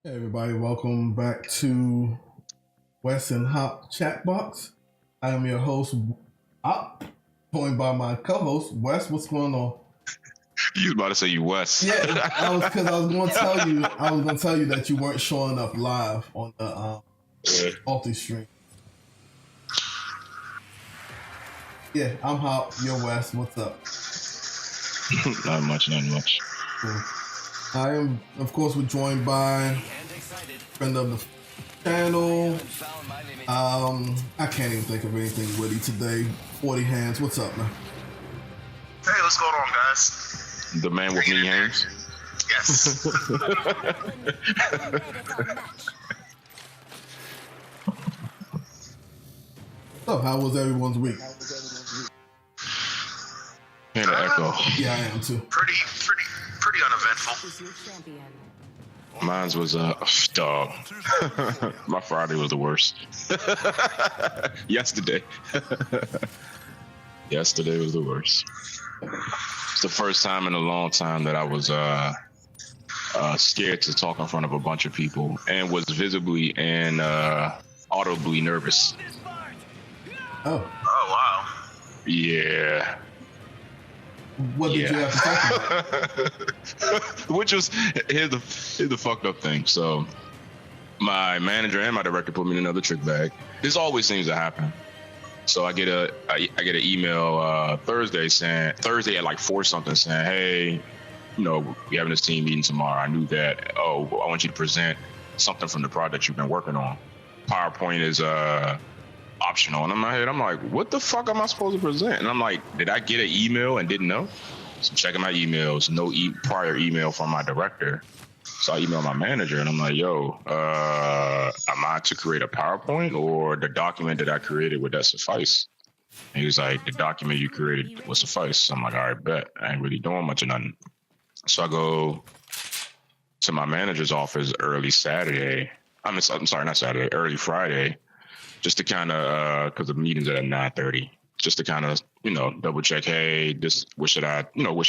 Hey everybody, welcome back to Wes Hop Chatbox. I am your host, Op, joined by my co-host, Wes. What's going on? You was about to say you Wes. Yeah, because I was going to tell you, that you weren't showing up live on the multi stream. Yeah, I'm Hop. You're Wes. What's up? Not much. Cool. I am, of course, we're joined by friend of the channel. I can't even think of anything witty today. FourtyHandz, what's up, man? Hey, what's going on, guys? The man with many hands. Yes. So, how was everyone's week? Hear the echo. Yeah, I am too. Pretty uneventful. Mine was dog. My Friday was the worst. Yesterday. Yesterday was the worst. It's the first time in a long time that I was scared to talk in front of a bunch of people and was visibly and audibly nervous. Oh wow. Yeah. What did you have to talk about? Which was here's the fucked up thing. So my manager and my director put me in another trick bag. This always seems to happen. So I get an email Thursday at like 4 something saying, hey, we're having this team meeting tomorrow. I knew that. Oh, I want you to present something from the project you've been working on. PowerPoint is optional. And in my head, I'm like, what the fuck am I supposed to present? And I'm like, did I get an email and didn't know? So I'm checking my emails, no prior email from my director. So I emailed my manager and I'm like, yo, am I to create a PowerPoint or the document that I created, would that suffice? And he was like, the document you created will suffice. So I'm like, all right, bet. I ain't really doing much of nothing. So I go to my manager's office early Saturday. I'm sorry, not Saturday, early Friday. Just to kind of, because the meeting's at 9:30, just to kind of, double check, hey, what should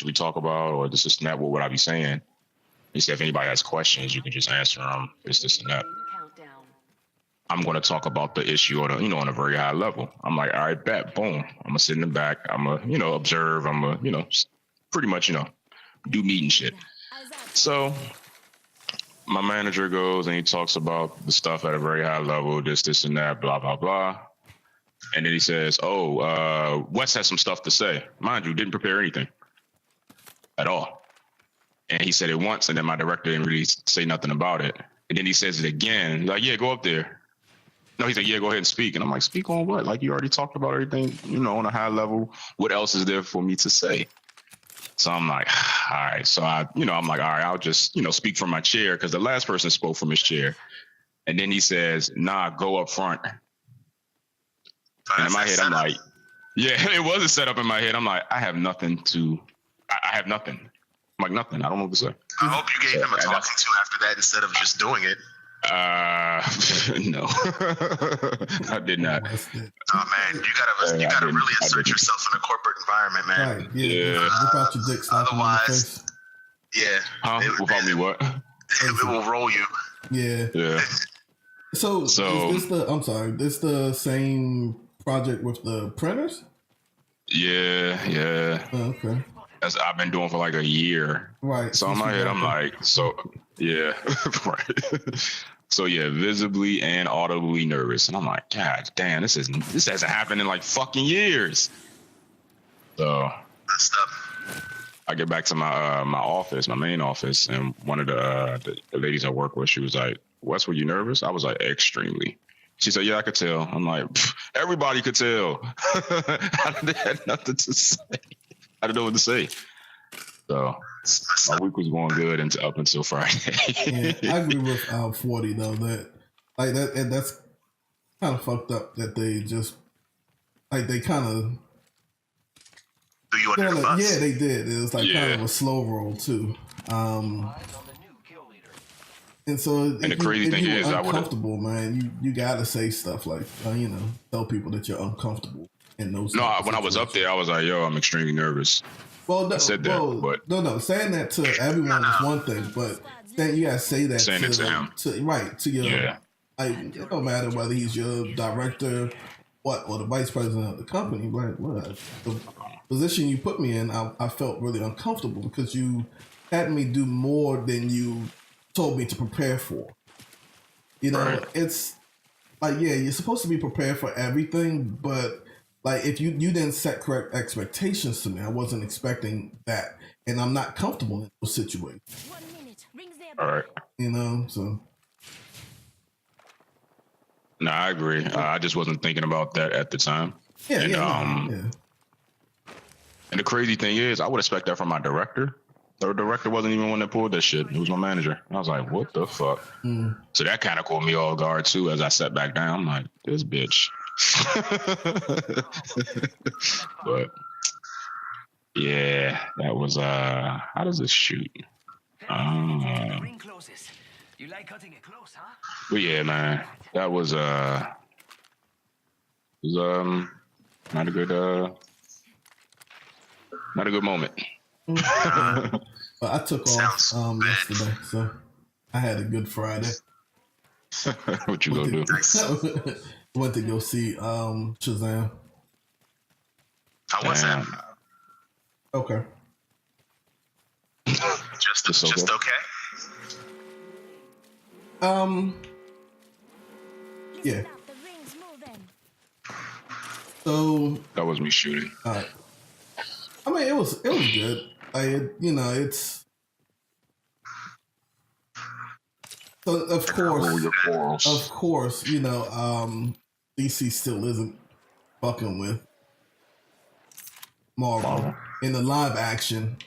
we talk about? Or this is not, what would I be saying? He said, if anybody has questions, you can just answer them. It's this and that. I'm going to talk about the issue on a very high level. I'm like, all right, bet, boom. I'm going to sit in the back. I'm going to, observe. I'm going to, pretty much, do meeting shit. So my manager goes and he talks about the stuff at a very high level, this and that, blah, blah, blah. And then he says, Wes has some stuff to say. Mind you, didn't prepare anything at all. And he said it once, and then my director didn't really say nothing about it. And then he says it again, like, yeah, go up there. No, he said, yeah, go ahead and speak. And I'm like, speak on what? Like, you already talked about everything, on a high level. What else is there for me to say? So I'm like, all right. So I'm like, all right, I'll just, speak from my chair because the last person spoke from his chair. And then he says, nah, go up front. And in my head, I'm like, yeah, it was a setup in my head. I'm like, I have nothing. I'm like, nothing. I don't know what to say. I hope you gave him a talking to after that instead of just doing it. No, I did not. Oh man, you gotta really assert yourself in a corporate environment, man. Right, yeah. Whip out your dick, slap him in the face. Yeah. Without me, what? It will roll you. Yeah. So is this the same project with the printers? Yeah. Oh, okay. That's I've been doing for like a year. Right. So in my head, I'm like, yeah, right. So yeah, visibly and audibly nervous, and I'm like, God damn, this hasn't happened in like fucking years. So Messed up. I get back to my my main office, and one of the ladies I work with, she was like, Wes, were you nervous? I was like, extremely. She said, yeah, I could tell. I'm like, everybody could tell. I had nothing to say. I didn't know what to say. So my week was going good up until Friday. Yeah, I agree with 40 though, that's kind of fucked up that they just they kind of do you under the bus? Yeah, they did. It was kind of a slow roll too. And so the crazy thing is, uncomfortable, man. You gotta say stuff like tell people that you're uncomfortable in those. No, when I was up there, I was like, yo, I'm extremely nervous. Well, no, I said that, but no, saying that to everyone is one thing, but then you gotta say that saying it to him. To your Yeah. like it don't matter whether he's your director, or the vice president of the company. Like what the position you put me in, I felt really uncomfortable because you had me do more than you told me to prepare for. You know, Right. it's like you're supposed to be prepared for everything, but like if you didn't set correct expectations to me, I wasn't expecting that, and I'm not comfortable in those situations. All right. You know, so. No, I agree. I just wasn't thinking about that at the time. Yeah, And the crazy thing is, I would expect that from my director. The director wasn't even one that pulled that shit. It was my manager. And I was like, what the fuck? So that kind of caught me off guard too. As I sat back down, I'm like, this bitch. But yeah, that was how does this shoot? You like cutting it close, huh? But yeah, man, that was not a good moment. But I took off yesterday, so I had a good Friday. What you gonna do? Went to go see Shazam. How was that? Okay. Just okay. Yeah. So that was me shooting. I mean, it was good. It's so of course, DC still isn't fucking with Marvel in the live action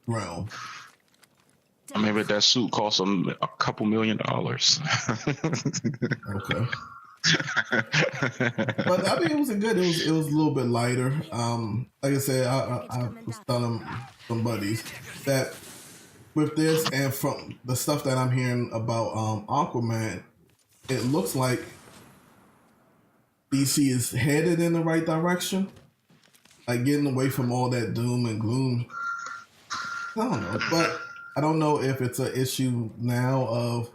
realm. I mean, but that suit cost them a couple $1 million. Okay. But I mean, it was good. It was a little bit lighter. Like I said, I was telling some buddies that with this and from the stuff that I'm hearing about Aquaman, it looks like DC is headed in the right direction, like getting away from all that doom and gloom. I don't know, but I don't know if it's an issue now of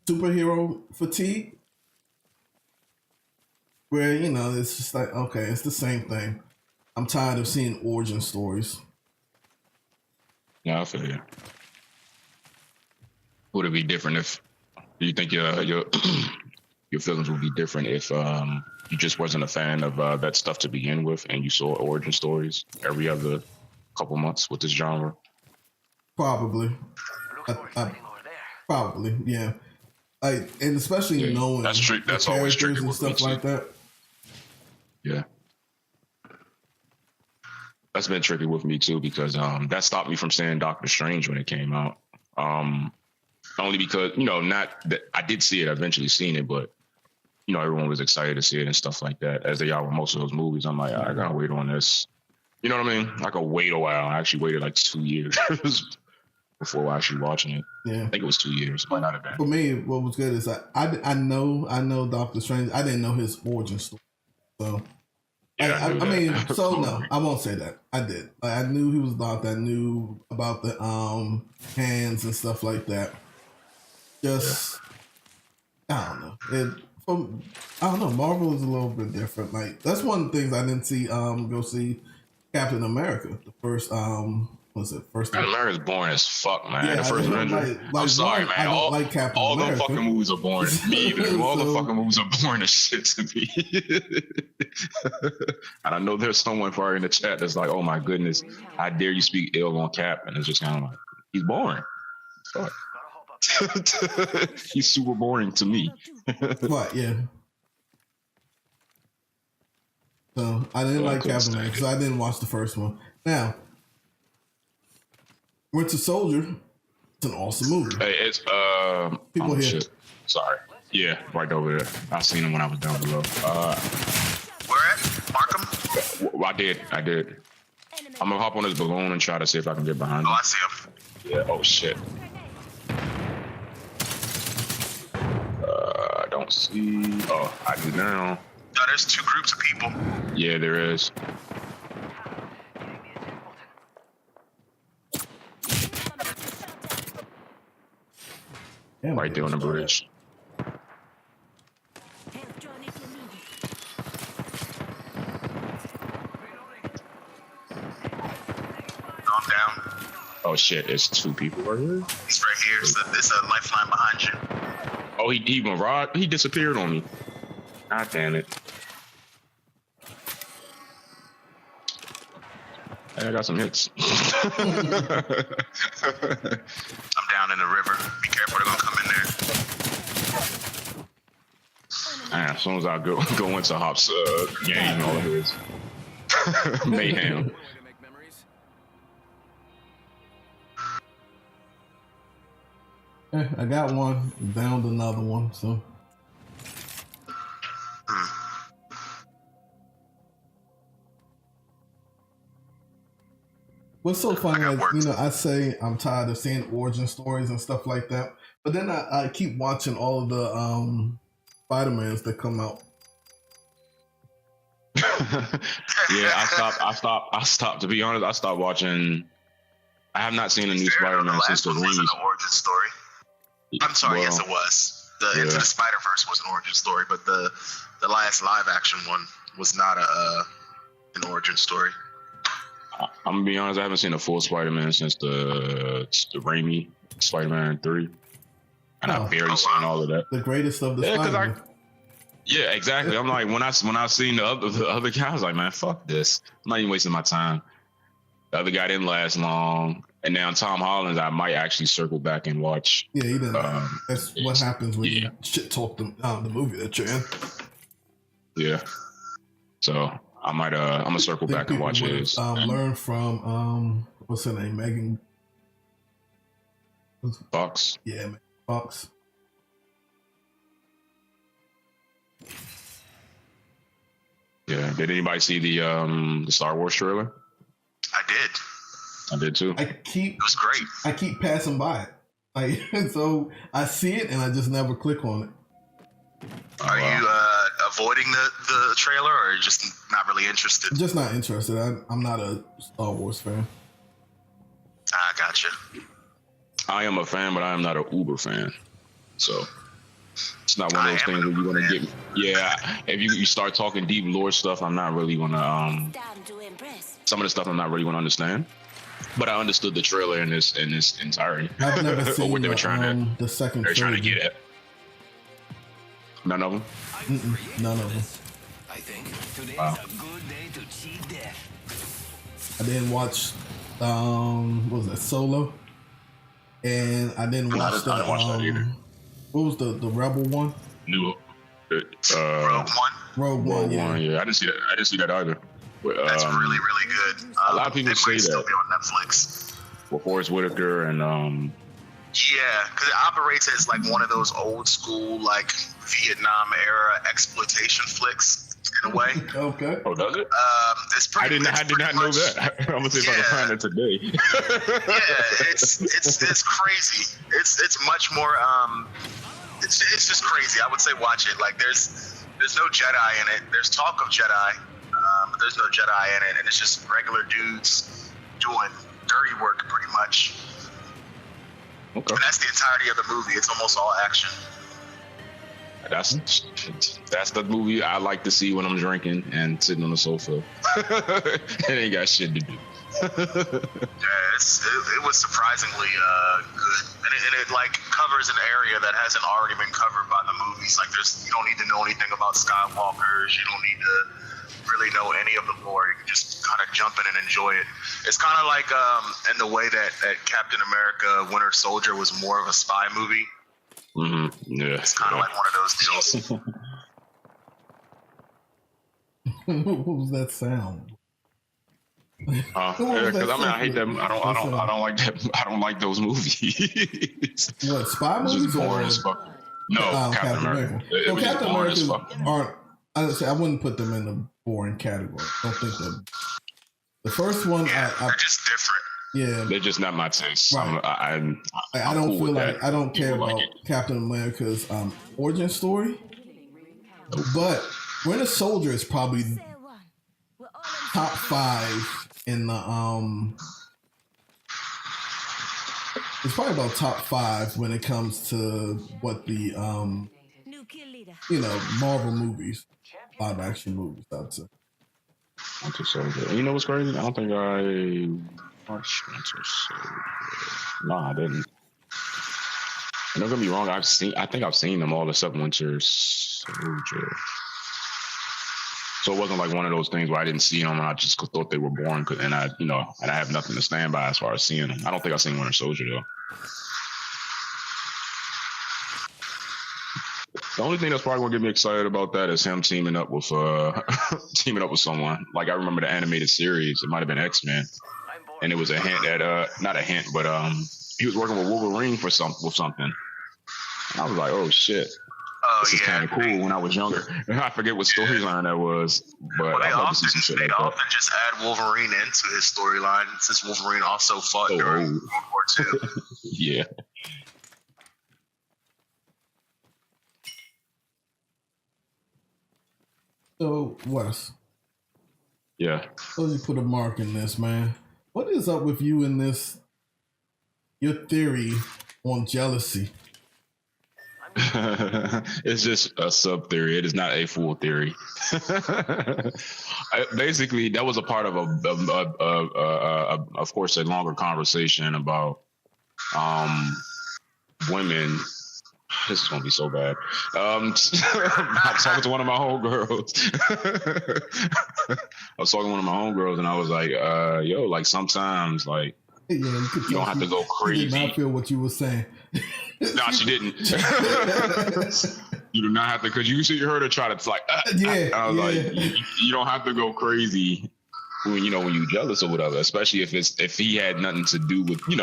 superhero fatigue, where it's just like, okay, it's the same thing. I'm tired of seeing origin stories. Yeah, I feel you. Would it be different if you think your your feelings would be different if you just wasn't a fan of that stuff to begin with, and you saw origin stories every other couple months with this genre? Probably. Probably, yeah. And especially knowing that's true. That's always tricky and stuff like that. Yeah. That's been tricky with me too, because that stopped me from seeing Doctor Strange when it came out. Only because, not that I did see it, I eventually seen it, but everyone was excited to see it and stuff like that. As they are with most of those movies, I'm like, I gotta wait on this. You know what I mean? I could wait a while. I actually waited like 2 years before actually watching it. Yeah. I think it was 2 years. Might not have been. For me, what was good is I know Doctor Strange. I didn't know his origin story. So yeah, I mean, so no, I won't say that. I did. I knew he was Doctor. I knew about the hands and stuff like that. Just I don't know. I don't know. Marvel is a little bit different. Like that's one of the things I didn't see. Go see Captain America. The first First Captain America's boring as fuck, man. Yeah, the first Avenger. I'm sorry, man. All the fucking movies are boring to me. All the fucking movies are boring as shit to me. And I know there's someone probably in the chat that's like, "Oh my goodness, how dare you speak ill on Cap?" And it's just kind of like, he's boring. Fuck. He's super boring to me. What? Yeah. So I didn't like Captain America, so I didn't watch the first one. Now, Winter Soldier. It's an awesome movie. Hey, it's people here. Shit. Sorry. Yeah, right over there. I seen him when I was down below. Where at? Markham? I did. I'm gonna hop on this balloon and try to see if I can get behind him. Oh, I see him. Yeah. Oh shit. I don't see. Oh, I do now. No, there's two groups of people. Yeah, there is. Damn, right there on the bridge. Calm down. Oh shit, there's 2 people right here. He's right here. There's a lifeline behind you. Oh, he disappeared on me. God damn it. Hey, I got some hits. I'm down in the river. Be careful, they're gonna come in there. Man, as soon as I go into Hop's game, all of his mayhem. I got one, downed another one, so. What's so funny is, you know, I say I'm tired of seeing origin stories and stuff like that, but then I keep watching all of the Spider-Mans that come out. Yeah, I stopped. To be honest, I stopped watching. I have not seen a new Spider-Man since the Raimi. Wasn't an origin story. I'm sorry, yes, it was. The Into the Spider-Verse was an origin story, but the last live-action one was not an origin story. I'm gonna be honest, I haven't seen a full Spider-Man since the Raimi Spider-Man 3, and I've barely seen all of that. The greatest of the Spider-Man. Yeah, exactly. I'm like, when I seen the other guy, I was like, man, fuck this. I'm not even wasting my time. The other guy didn't last long, and now Tom Holland, I might actually circle back and watch. Yeah, he didn't. That's what happens when you shit talk the movie that you're in. Yeah. So I might I'm gonna circle back and watch his. Learn from what's her name, Megan Fox. Yeah, Megan Fox. Yeah. Did anybody see the Star Wars trailer? I did. I did too. It was great. I keep passing by it, like so I see it and I just never click on it. Are you avoiding the trailer, or just not really interested? Just not interested. I'm not a Star Wars fan. I gotcha. I am a fan, but I am not an Uber fan. So it's not one of those things where you're gonna get. Yeah, if you start talking deep lore stuff, I'm not really gonna. Some of the stuff I'm not really gonna understand. But I understood the trailer in this entirety. I've never seen or what they were trying the second. They're trying to get at. None of them. None of them. I think today is a good day to cheat death. I didn't watch. What was that, Solo? And I didn't watch I didn't watch that either. What was the Rebel one? Rogue One. Rogue One. Yeah, I didn't see that. I didn't see that either. But, that's really good. A lot of people say that. Still be on Netflix. With Forrest Whitaker and Yeah, because it operates as like one of those old school like Vietnam era exploitation flicks in a way. Okay. Oh, does it? It's pretty. I did not know that. I'm gonna see if I can find it today. Yeah, it's crazy. It's much more. It's just crazy. I would say watch it. Like there's no Jedi in it. There's talk of Jedi, but there's no Jedi in it, and it's just regular dudes doing dirty work pretty much. Okay. And that's the entirety of the movie. It's almost all action. That's the movie I like to see when I'm drinking and sitting on the sofa. It ain't got shit to do. Yeah, it was surprisingly good, and it like covers an area that hasn't already been covered by the movies. Like you don't need to know anything about Skywalkers. You don't need to really know any of the lore. You can just kind of jump in and enjoy it. It's kind of like in the way that Captain America: Winter Soldier was more of a spy movie. Mm-hmm. Yeah, it's kind of like one of those deals. What was that sound? Yeah, because I hate them. I don't like that. I don't like those movies. What, spy movies? Just boring as fuck. No, Captain America. So Captain America aren't. I wouldn't put them in the boring category. I don't think that. The first one, they're just different. Yeah, they're just not my taste. Right. I don't cool feel like that. I don't care People about Captain America's origin story, but Winter Soldier is probably top 5 in the it's probably about top 5 when it comes to what the New kill leader. Marvel movies, live action movies. I'd say. Winter Soldier. You know what's crazy? I don't think I watched Winter Soldier. No, I didn't. And don't get me wrong. I think I've seen them all except Winter Soldier. So it wasn't like one of those things where I didn't see them and I just thought they were boring. And I have nothing to stand by as far as seeing them. I don't think I've seen Winter Soldier though. The only thing that's probably gonna get me excited about that is him teaming up with someone. Like I remember the animated series. It might have been X-Men, and it was a hint at not a hint, but he was working with Wolverine with something. I was like, oh shit. This is kind of cool when I was younger. I forget what storyline that was, but I'd love to see some shit like that. They often just add Wolverine into his storyline since Wolverine also fought during World War II. Yeah. So, Wes. Yeah. So you put a mark in this, man. What is up with you in this? Your theory on jealousy. It's just a sub theory. It is not a full theory. Basically, that was a part of of course, a longer conversation about women. This is gonna be so bad. I'm talking to one of my homegirls. I was talking to one of my homegirls, and I was like, "Yo, like sometimes, like you don't have to go crazy." She did not feel what you were saying. No, she didn't. You do not have to, because you heard her try to like. I was like, you don't have to go crazy when you jealous or whatever. Especially if he had nothing to do with he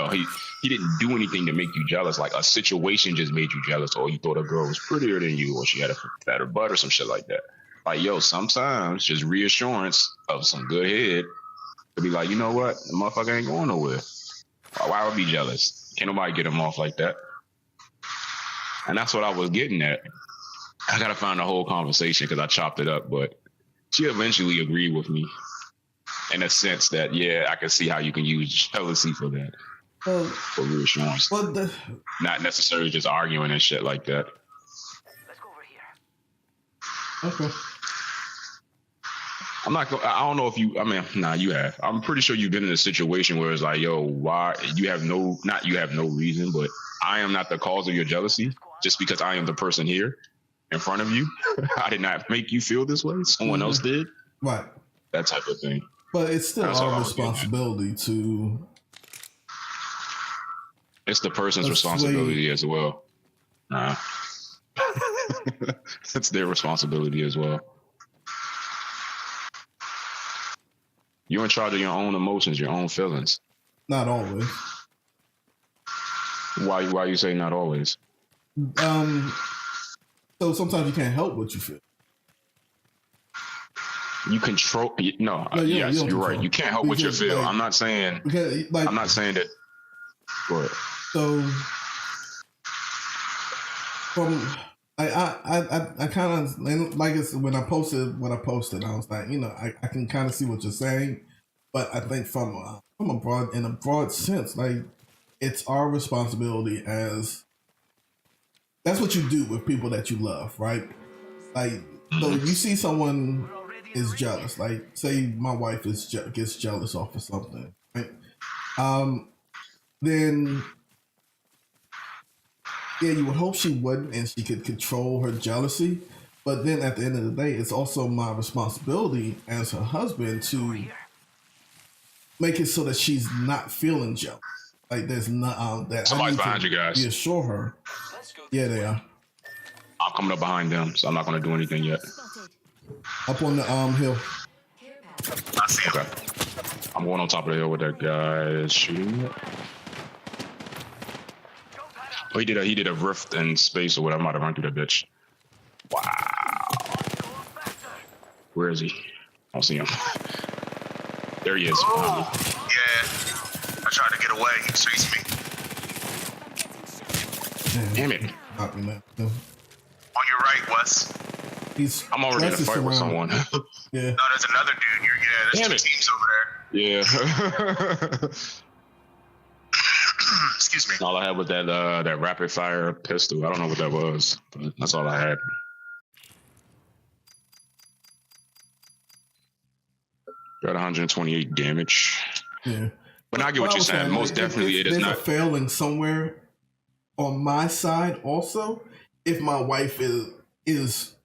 didn't do anything to make you jealous. Like a situation just made you jealous, or you thought a girl was prettier than you, or she had a fatter butt or some shit like that. Like sometimes just reassurance of some good head to be like, you know what, the motherfucker ain't going nowhere. Why would I be jealous? Can't nobody get him off like that. And that's what I was getting at. I gotta find the whole conversation because I chopped it up, but she eventually agreed with me in a sense that, I can see how you can use jealousy for that. For reassurance. Not necessarily just arguing and shit like that. Let's go over here. Okay. I don't know if you have. I'm pretty sure you've been in a situation where it's like, yo, why you have no reason, but I am not the cause of your jealousy just because I am the person here in front of you. I did not make you feel this way. Someone else did. Right. That type of thing. But it's still our responsibility to. It's the person's responsibility as well. Nah. It's their responsibility as well. You're in charge of your own emotions, your own feelings. Not always. Why you say not always? So sometimes you can't help what you feel. You control. No, yes, you're right. You can't help what you feel. I'm not saying. I'm not saying that. Go ahead. So, I kind of like it's when I posted what I posted. I was like, I can kind of see what you're saying, but I think from a broad sense, like it's our responsibility as that's what you do with people that you love, right? Like, so you see someone is jealous, like say my wife gets jealous off of something, right? Then. Yeah, you would hope she wouldn't and she could control her jealousy. But then at the end of the day, it's also my responsibility as her husband to make it so that she's not feeling jealous. Like there's not that somebody's behind you guys. Reassure her. Yeah, they are. I'm coming up behind them, so I'm not going to do anything yet. Up on the hill. I see him. Okay. I'm going on top of the hill with that guy shooting. Oh, he did a rift in space or whatever. I might have run through that bitch. Wow. Where is he? I don't see him. There he is. Oh, yeah. I tried to get away. He chased me. Damn it. On your right, Wes. I'm already in a fight with someone. Yeah. No, there's another dude. There's two teams over there. Yeah. Excuse me. All I had was that rapid fire pistol. I don't know what that was, but that's all I had. Got 128 damage. Yeah. But I get what you're saying. Most definitely it is there's not. There's a failing somewhere on my side also if my wife is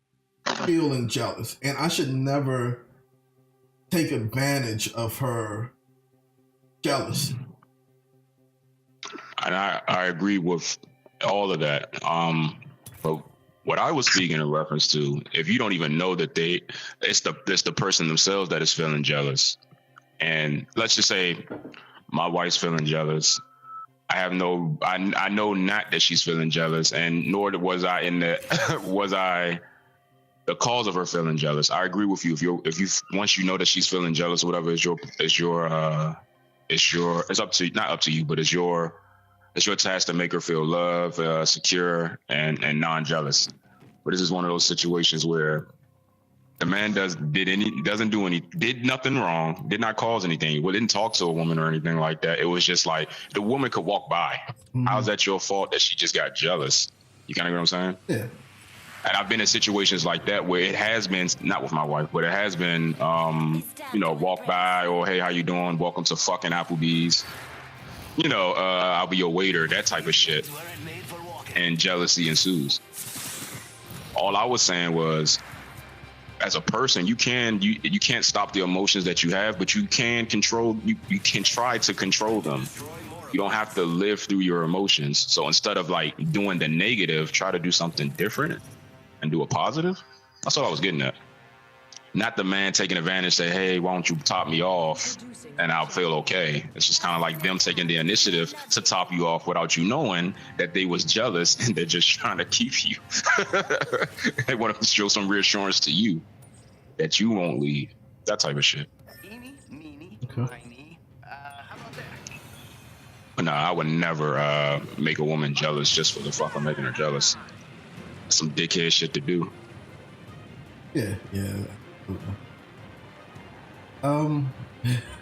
feeling jealous. And I should never take advantage of her jealousy. And I agree with all of that. But what I was speaking in reference to, if you don't even know that it's the person themselves that is feeling jealous. And let's just say my wife's feeling jealous. I know not that she's feeling jealous, and nor was I the cause of her feeling jealous. I agree with you. If you once you know that she's feeling jealous or whatever, it's up to not up to you, but it's your task to make her feel loved, secure, and non-jealous. But this is one of those situations where the man did nothing wrong, did not cause anything. Well, didn't talk to a woman or anything like that. It was just like the woman could walk by. Mm-hmm. How's that your fault that she just got jealous? You kind of get what I'm saying? Yeah. And I've been in situations like that where it has been, not with my wife, but it has been, walk by or, hey, how you doing? Welcome to fucking Applebee's. I'll be your waiter, that type of shit. And jealousy ensues. All I was saying was, as a person, you can't stop the emotions that you have, but you can control. You can try to control them. You don't have to live through your emotions. So instead of like doing the negative, try to do something different and do a positive. That's all I was getting at. Not the man taking advantage, say, hey, why don't you top me off and I'll feel okay. It's just kind of like them taking the initiative to top you off without you knowing that they was jealous and they're just trying to keep you. They want to show some reassurance to you that you won't leave. That type of shit. Okay. But no, I would never make a woman jealous just for the fuck of making her jealous. That's some dickhead shit to do. Yeah.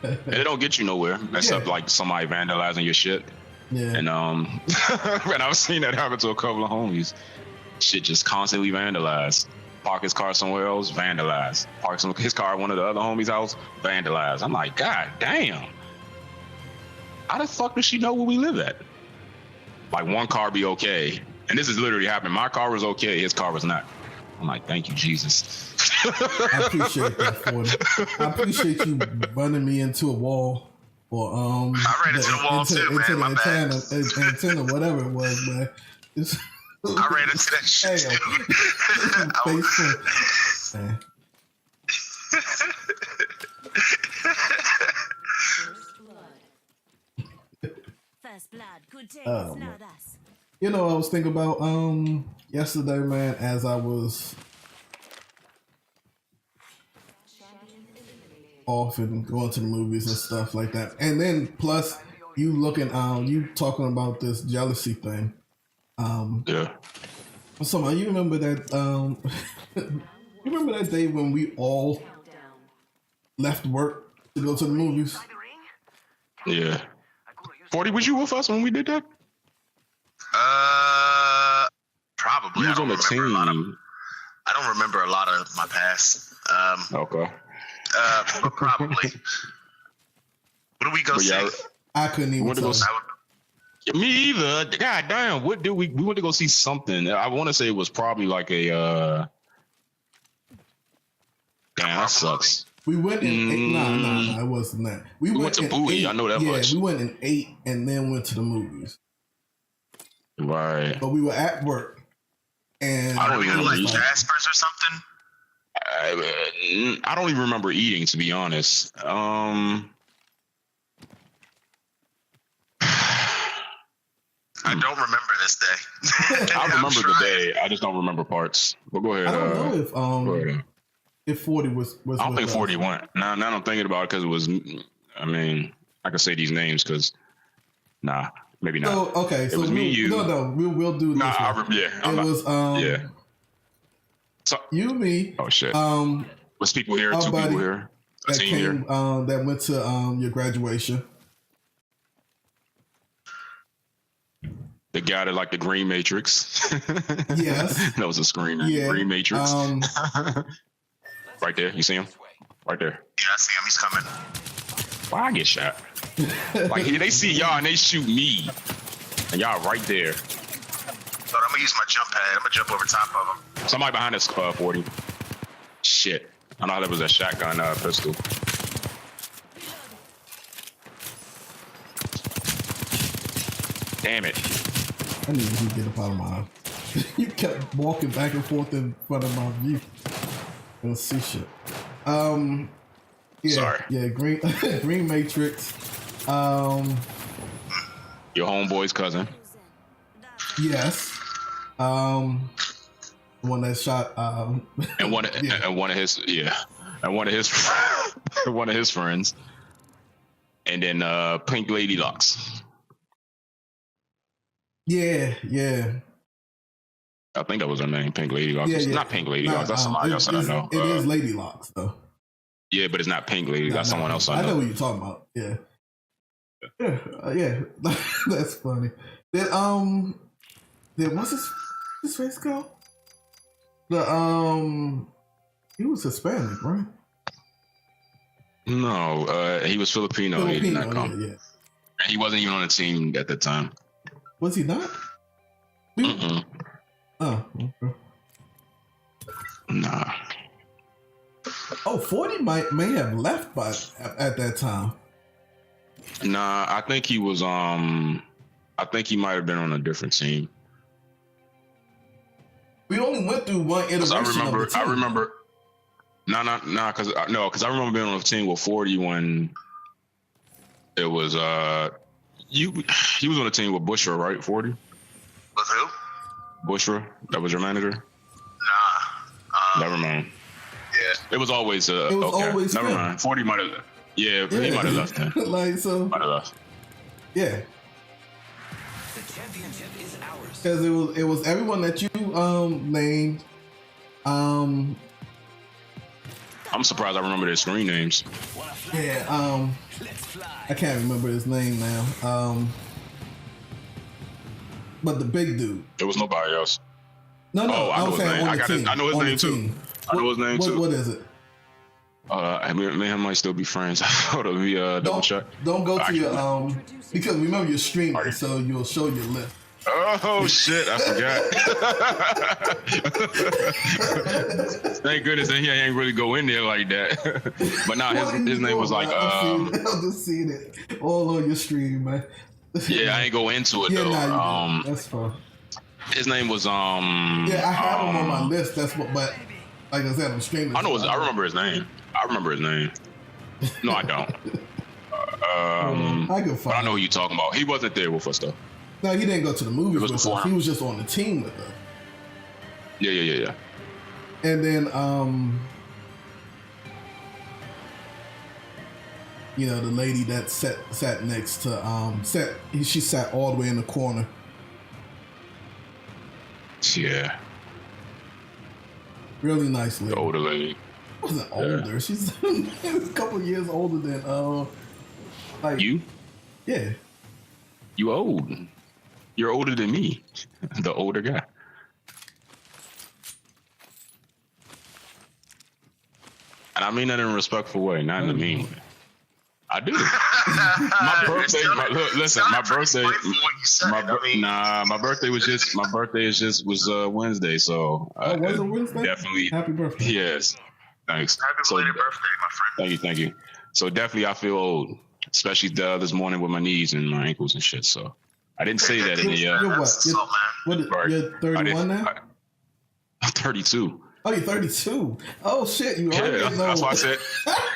It don't get you nowhere except like somebody vandalizing your shit. Yeah. And and I've seen that happen to a couple of homies. Shit just constantly vandalized. Park his car somewhere else, vandalized. Park his car at one of the other homies' house, vandalized. I'm like, God damn. How the fuck does she know where we live at? Like one car be okay. And this is literally happening. My car was okay, his car was not. I'm like, thank you, Jesus. I appreciate that, 40. I appreciate you running me into a wall. Or I ran into the wall too, man. My bad. Antenna, whatever it was, man. I ran into that shit too. First blood, good days, now that's. I was thinking about yesterday, man, as I was off and going to the movies and stuff like that. And then plus you talking about this jealousy thing. Yeah. So you remember that you remember that day when we all left work to go to the movies? Yeah. 40, was you with us when we did that? Probably. You was on the team. I don't remember a lot of my past. Okay. But probably. What do we go see? I couldn't even tell. Me either. God damn. What did we went to go see something. I want to say it was probably like a damn, that sucks. We went in no, it wasn't that. We went to Bowie, I know that much. Yeah, we went in 8 and then went to the movies. Right. But we were at work. And I don't even like Jaspers or something. I don't even remember eating, to be honest. I don't remember this day. I remember the day. I just don't remember parts. But go ahead. I don't know if 40 was I don't think 40 went. Now I'm thinking about it because it was. I mean, I can say these names because. Nah, maybe not. So, okay, it was me, you. No, we'll do this. Nah, I remember. Yeah, it was yeah. So, you, me. Oh shit. Was people here? 2 people here. A team here. That went to your graduation. The guy that like the Green Matrix. Yes. That was a screener. Yeah. Green Matrix. Right there. You see him? Right there. Yeah, I see him. He's coming. Why I get shot? Like they see y'all and they shoot me. And y'all right there. But I'm gonna use my jump pad. I'm gonna jump over top of him. Somebody behind us, 40. Shit. I know that was a shotgun pistol. Damn it. I knew you'd get up out of my You kept walking back and forth in front of my view. Let's see shit. Yeah, Sorry. Yeah, Green Green Matrix. Your homeboy's cousin. Yes. The one that shot And one yeah. and one of his one of his friends. And then Pink Lady Locks. Yeah. I think that was her name, Pink Lady Locks. Yeah. Not Pink Lady Locks. That's somebody else that I know. It is Lady Locks though. Yeah, but it's not Pink Lady. That's someone else I know. I know what you're talking about. Yeah. Yeah. That's funny. Then what's his face go? He was Hispanic, right? No, he was Filipino. He did not come. Yeah. He wasn't even on the team at the time. Was he not? Mm-mm. Oh, okay. Nah. Oh, 40 may have left at that time. Nah, I think he was I think he might have been on a different team. We only went through one iteration of the team. I remember. Because I remember being on a team with 40 when it was he was on a team with Bushra, right? 40. With who? Bushra, that was your manager. Nah. Never mind. Yeah. It was always It was okay. always Never him. mind. 40 might have. Yeah, he might have left then. Like so. Might have left. Yeah. The championship is ours. Because it was everyone that you named. I'm surprised I remember their screen names. Yeah. Let's fly. I can't remember his name now. But the big dude. There was nobody else. No, Oh, I know I'm his saying name. on the team. I know his On the name too. team. I know his name too. What is it? Me and him might still be friends. Hold on, let me double check. Don't go to Actually- your because remember you're streaming, so you'll show your list. Oh shit, I forgot. Thank goodness that he ain't really go in there like that. But nah, his name was like I'm just seeing it all on your stream, man. yeah, I ain't go into it Yeah, though. nah, you that's fine. His name was Yeah, I have him on my list. That's what, but like I said, I'm streaming. I know. I remember his name. I remember his name. No, I don't. I can But I find. know who you talking about. He wasn't there with us though. No, he didn't go to the movies It was with before us. him. He was just on the team with us. Yeah. And then, you know, the lady that sat next to she sat all the way in the corner. Yeah, Really nice lady. the older lady. She wasn't older. She's a couple years older than like You? Yeah. You old. You're older than me. The older guy. And I mean that in a respectful way, not in a mean way. I do. My birthday. My birthday. My birthday was Wednesday, so Was it Wednesday? definitely. Happy birthday. Yes. Thanks. Happy belated birthday, my friend. Thank you. So definitely, I feel old, especially this morning with my knees and my ankles and shit. So I didn't say that in the. You're what? That's You're, assault, man. what? You're 31 now? I'm 32. Oh, you're 32. Oh shit, you Yeah, already know. that's why I said.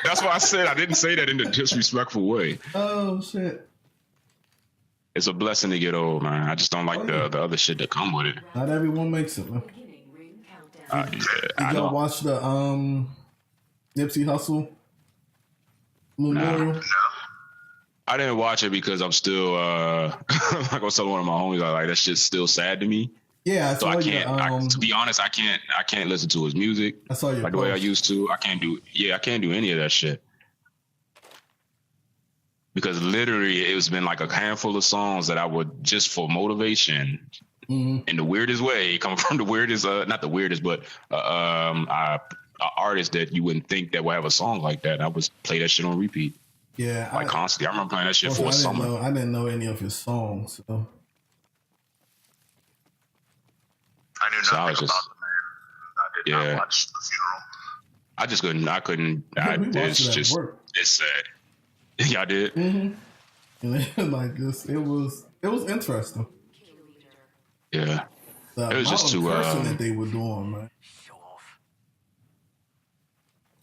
That's why I said I didn't say that in a disrespectful way. Oh shit. It's a blessing to get old, man. I just don't like the other shit that come with it. Not everyone makes it, man. I Did y'all know. watch the Nipsey Hussle memorial? Nah. I didn't watch it because I'm still like I was telling one of my homies, that shit's still sad to me. Yeah, I So saw I your, can't. To be honest, I can't listen to his music I saw your like the way I post. used to. I can't do any of that shit. because literally it's been like a handful of songs that I would just for motivation in the weirdest way, coming from the weirdest, not the weirdest, but artist that you wouldn't think that would have a song like that. I would play that shit on repeat. Yeah, like constantly. I remember playing that shit for a summer. I didn't know any of his songs. So. I knew nothing about the man. I did not watch the funeral. I just couldn't. I couldn't. It's sad. Yeah, I did. Like this, it was interesting. Yeah, it was just too that they were doing, man.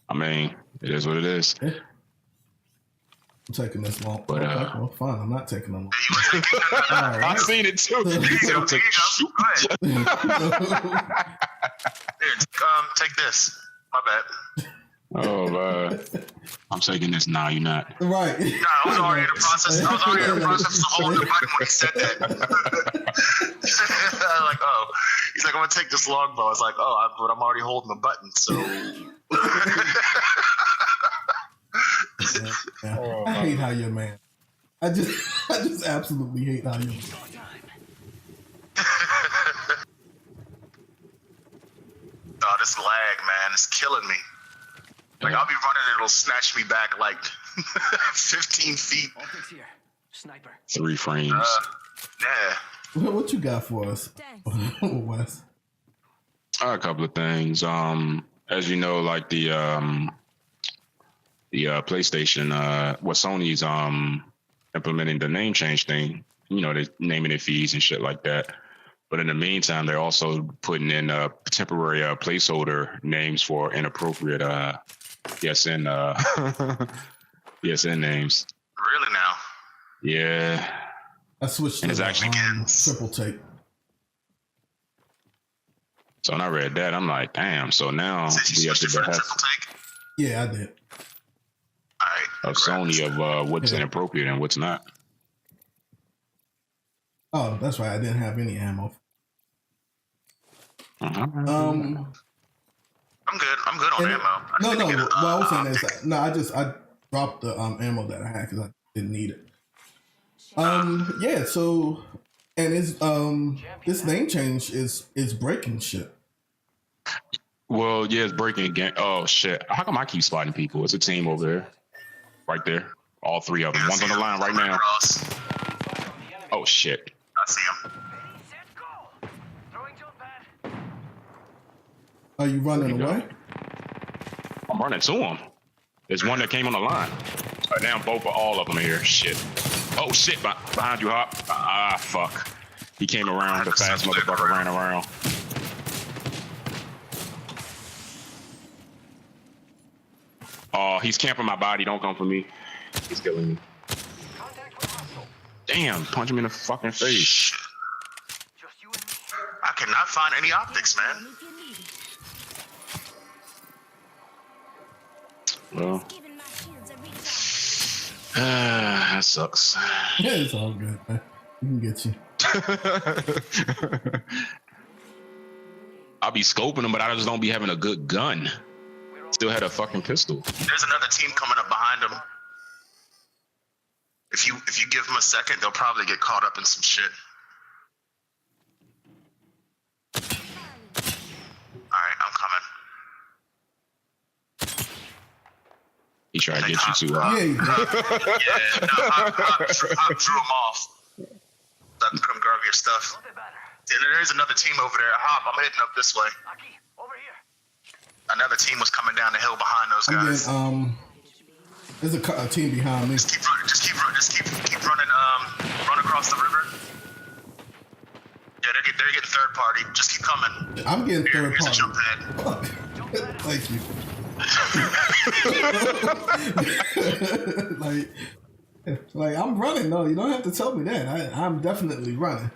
I mean, it is what it is. Yeah. I'm taking this long. But well, fine. I'm not taking them long. Right. I've seen it too. Here, take this. My bad. Oh, I'm taking this. Nah, you're not. Right. Nah, I was already in the process. I was already in the process of holding the button when he said that. I was like, oh. He's like, I'm going to take this longbow. I was like, oh, but I'm already holding the button, so. I hate how you're man. I just absolutely hate how you're man. Oh, this lag, man, it's killing me. Like, I'll be running, it'll snatch me back like 15 feet. Here. Sniper. 3 frames. Yeah. What you got for us, Wes? A couple of things. As you know, like the PlayStation, what Sony's implementing the name change thing. You know, they're naming their fees and shit like that. But in the meantime, they're also putting in temporary placeholder names for inappropriate PSN PSN names. Really now? Yeah. I switched and to it's actually triple tape. So when I read that, I'm like, damn. So now we have to behest. Yeah, I did. Of Sony of what's inappropriate and what's not. Oh, that's right. I didn't have any ammo. I'm good. I'm good on ammo. No. What I was saying is, I dropped the ammo that I had because I didn't need it. Yeah. So, and it's this name change is breaking shit. Well, yeah, it's breaking again. Oh shit! How come I keep spotting people? It's a team over there, right there. All 3 of them. One's on the line right now. Oh shit! I see him. Are you running away? I'm running to him. There's one that came on the line. Now all of them are here. Shit. Oh shit! Behind you, Hop. Ah, fuck. He came around. The fast motherfucker ran around. Oh, he's camping my body. Don't come for me. He's killing me. Damn, punch him in the fucking face. I cannot find any optics, man. Well, that sucks. Yeah, it's all good, man. We can get you. I'll be scoping them, but I just don't be having a good gun. Still had a fucking pistol. There's another team coming up behind them. If you give them a second, they'll probably get caught up in some shit. Alright, I'm coming. He tried to get you too. Yeah, I drew him off. So I can come grab your stuff. Yeah, there's another team over there. Hop, I'm heading up this way. Another team was coming down the hill behind those guys. There's a team behind me. Just keep running. Run across the river. Yeah, they're getting third party. Just keep coming. I'm getting third party. party. Jump pad. Thank you. like I'm running. No, you don't have to tell me that. I'm definitely running.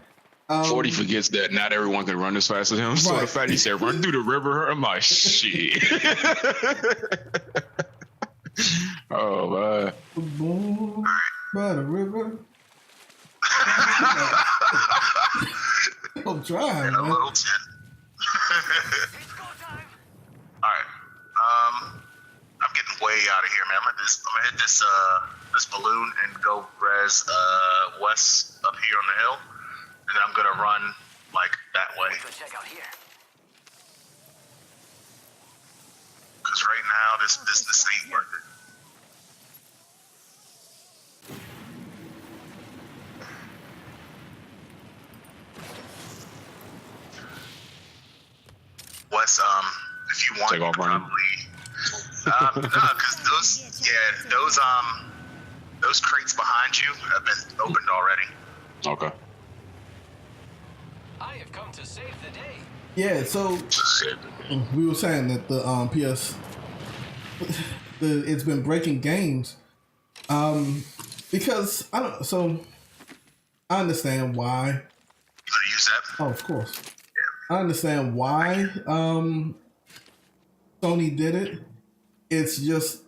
40 forgets that not everyone can run as fast as him. So the fact he said run through the river, I'm like, shit. Oh man. By the river. I'm trying, man. A little 10. Alright. I'm getting way out of here, man. I'm gonna hit this this balloon and go res Wes up here on the hill, and then I'm gonna run like that way. Check out here. Because right now this ain't worth it. Wes, if you want, Take off probably. No, because those crates behind you have been opened already. Okay. I have come to save the day. Yeah, so we were saying that the it's been breaking games, because I understand why. You gonna use that? Oh, of course. I understand why Sony did it. It's just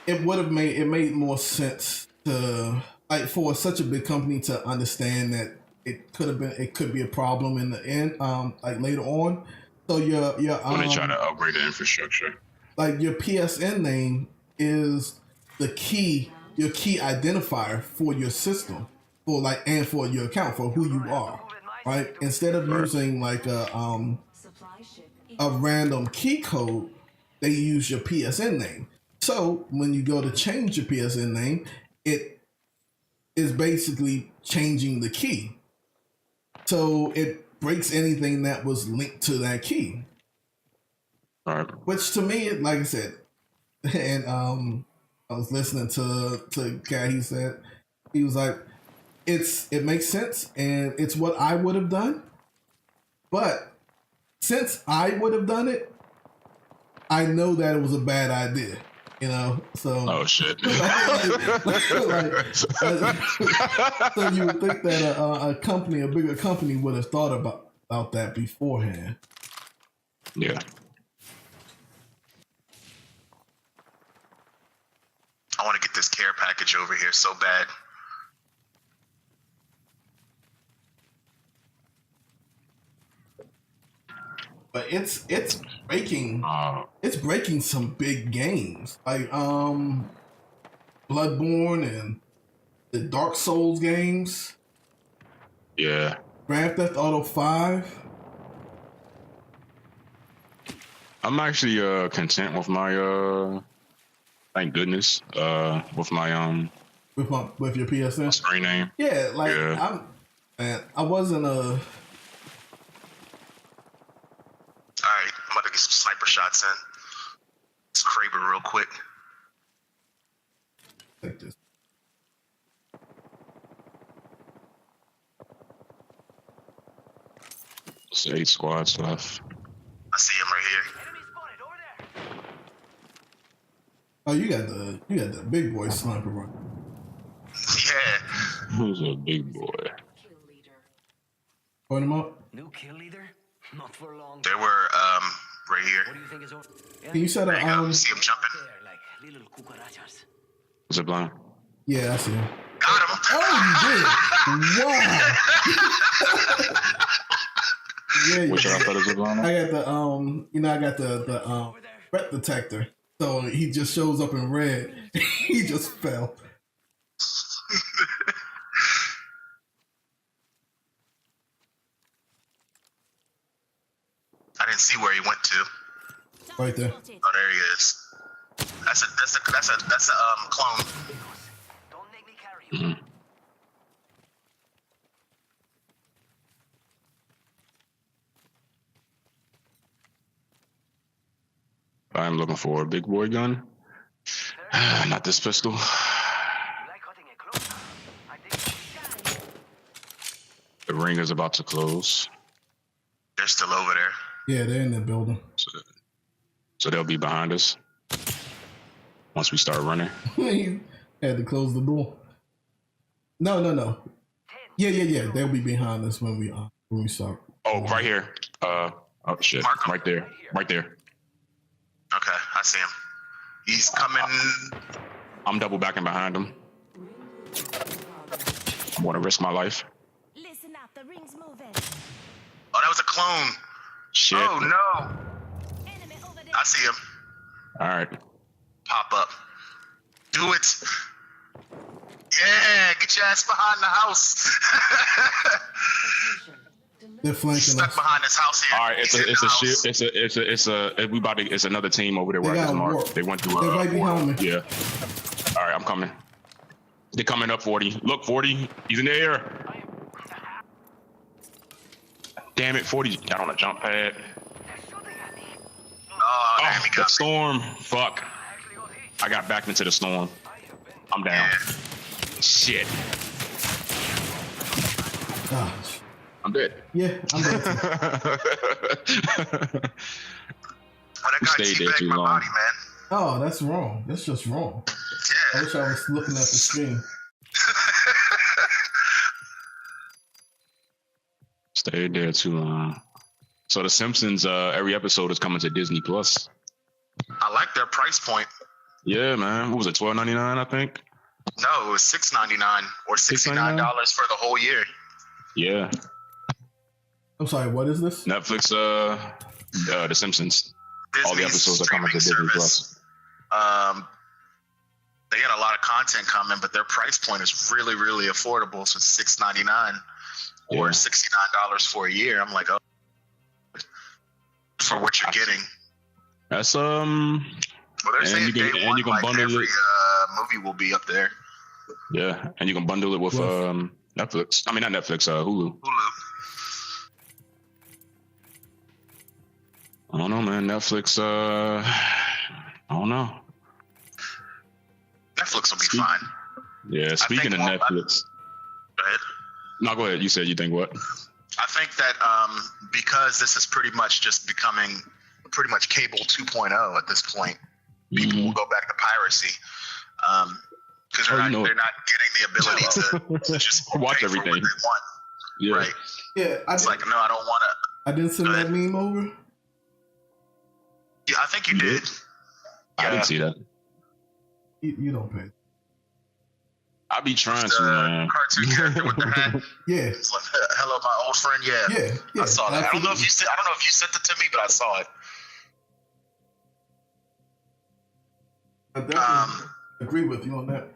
it made more sense to like for such a big company to understand that it could be a problem in the end, like later on. So your when they try to upgrade the infrastructure, like your PSN name is your key identifier for your system, and for your account, for who you are, right? Instead of using like a random key code, they use your PSN name. So when you go to change your PSN name, it is basically changing the key. So it breaks anything that was linked to that key. all right. Which to me, like I said, and I was listening to Kat, he was like, it makes sense and it's what I would have done. But since I would have done it, I know that it was a bad idea. You know, so Oh shit. so you would think that a bigger company would have thought about that beforehand. Yeah. I want to get this care package over here so bad. But it's breaking some big games like Bloodborne and the Dark Souls games. Yeah. Grand Theft Auto 5. I'm actually content with my thank goodness with my with your PSN screen name. Yeah, like I wasn't a. Alright, I'm about to get some sniper shots in. Let's Kraber real quick. Like this. It's 8 squads left. I see him right here. Enemy spotted over there. Oh, you got the big boy sniper right. Yeah. Who's a big boy? Kill leader. Point him up. New kill leader? Not for long. They were right here. What do you think is over? Can you set There you go. a See him jumping. There, like little cucarachas. Is it blind? Yeah, I see him. Got him. Oh, you did! Wow. Yeah, Which I thought it was blind. I got I got the threat detector. So he just shows up in red. He just fell. I didn't see where he went to. Right there. Oh, there he is. That's a clone. Don't make me carry you. I'm looking for a big boy gun. Not this pistol. You like cutting it close? I think The ring is about to close. They're still over there. Yeah, they're in the building. So they'll be behind us once we start running. He had to close the door. No. Yeah. They'll be behind us when we start. Oh, right here. Oh shit. Mark 'em. Right there. Right there. Okay, I see him. He's coming. I'm double backing behind him. I want to risk my life. Listen up, the ring's moving. Oh, that was a clone. Shit. Oh no. Enemy over there. I see him. All right. Pop up. Do it. Yeah, get your ass behind the house. They're flanking Stuck us. behind this house here. All right, it's another team over there where I They just got marked. warp. They went through. They're right behind me. Yeah. All right, I'm coming. They're coming up 40. Look, 40. He's in the air. Damn it, 40 got on a jump pad. Oh, damn, he The got me. storm. Fuck. I got back into the storm. I'm down. Shit. Gosh. I'm dead. Yeah, I'm dead. Oh, that guy Stayed there teabagged too my long. body, man. Oh, that's wrong. That's just wrong. I Yeah. wish I was looking at the screen. Stayed there too long. So The Simpsons, every episode is coming to Disney Plus. I like their price point. Yeah, man. What was it? $12.99, I think. No, it was $6.99 or $69 for the whole year. Yeah. I'm sorry, what is this? Netflix, The Simpsons. All the Disney's episodes are coming to streaming Disney service. Plus. They got a lot of content coming, but their price point is really, really affordable. So it's $6.99 or Yeah. $69 for a year. I'm like, oh, for what you're getting. That's Well, they're And saying you can- day and one, you can like bundle every it. movie will be up there. yeah, and you can bundle it with Well- Netflix. I mean, not Netflix, Hulu. Hulu. I don't know, man. Netflix, I don't know. Netflix will be Speak- fine. Yeah, speaking of think- Netflix. Go ahead. No, go ahead. You said you think what? I think that because this is pretty much just becoming pretty much cable 2.0 at this point, people will go back to piracy because Oh, you know they're it. not getting the ability to just Watch pay for everything. what they want. Yeah. Right? Yeah, It's like, no, I don't want to. I didn't send Go that ahead. meme over. Yeah, I think you You did. did? I didn't see that. You don't pay. I be trying The to, man. cartoon character with the hat. Yeah, It's like, hello, my old friend. Yeah, yeah. I saw that. I don't know if you sent it to me, but I saw it. I definitely agree with you on that.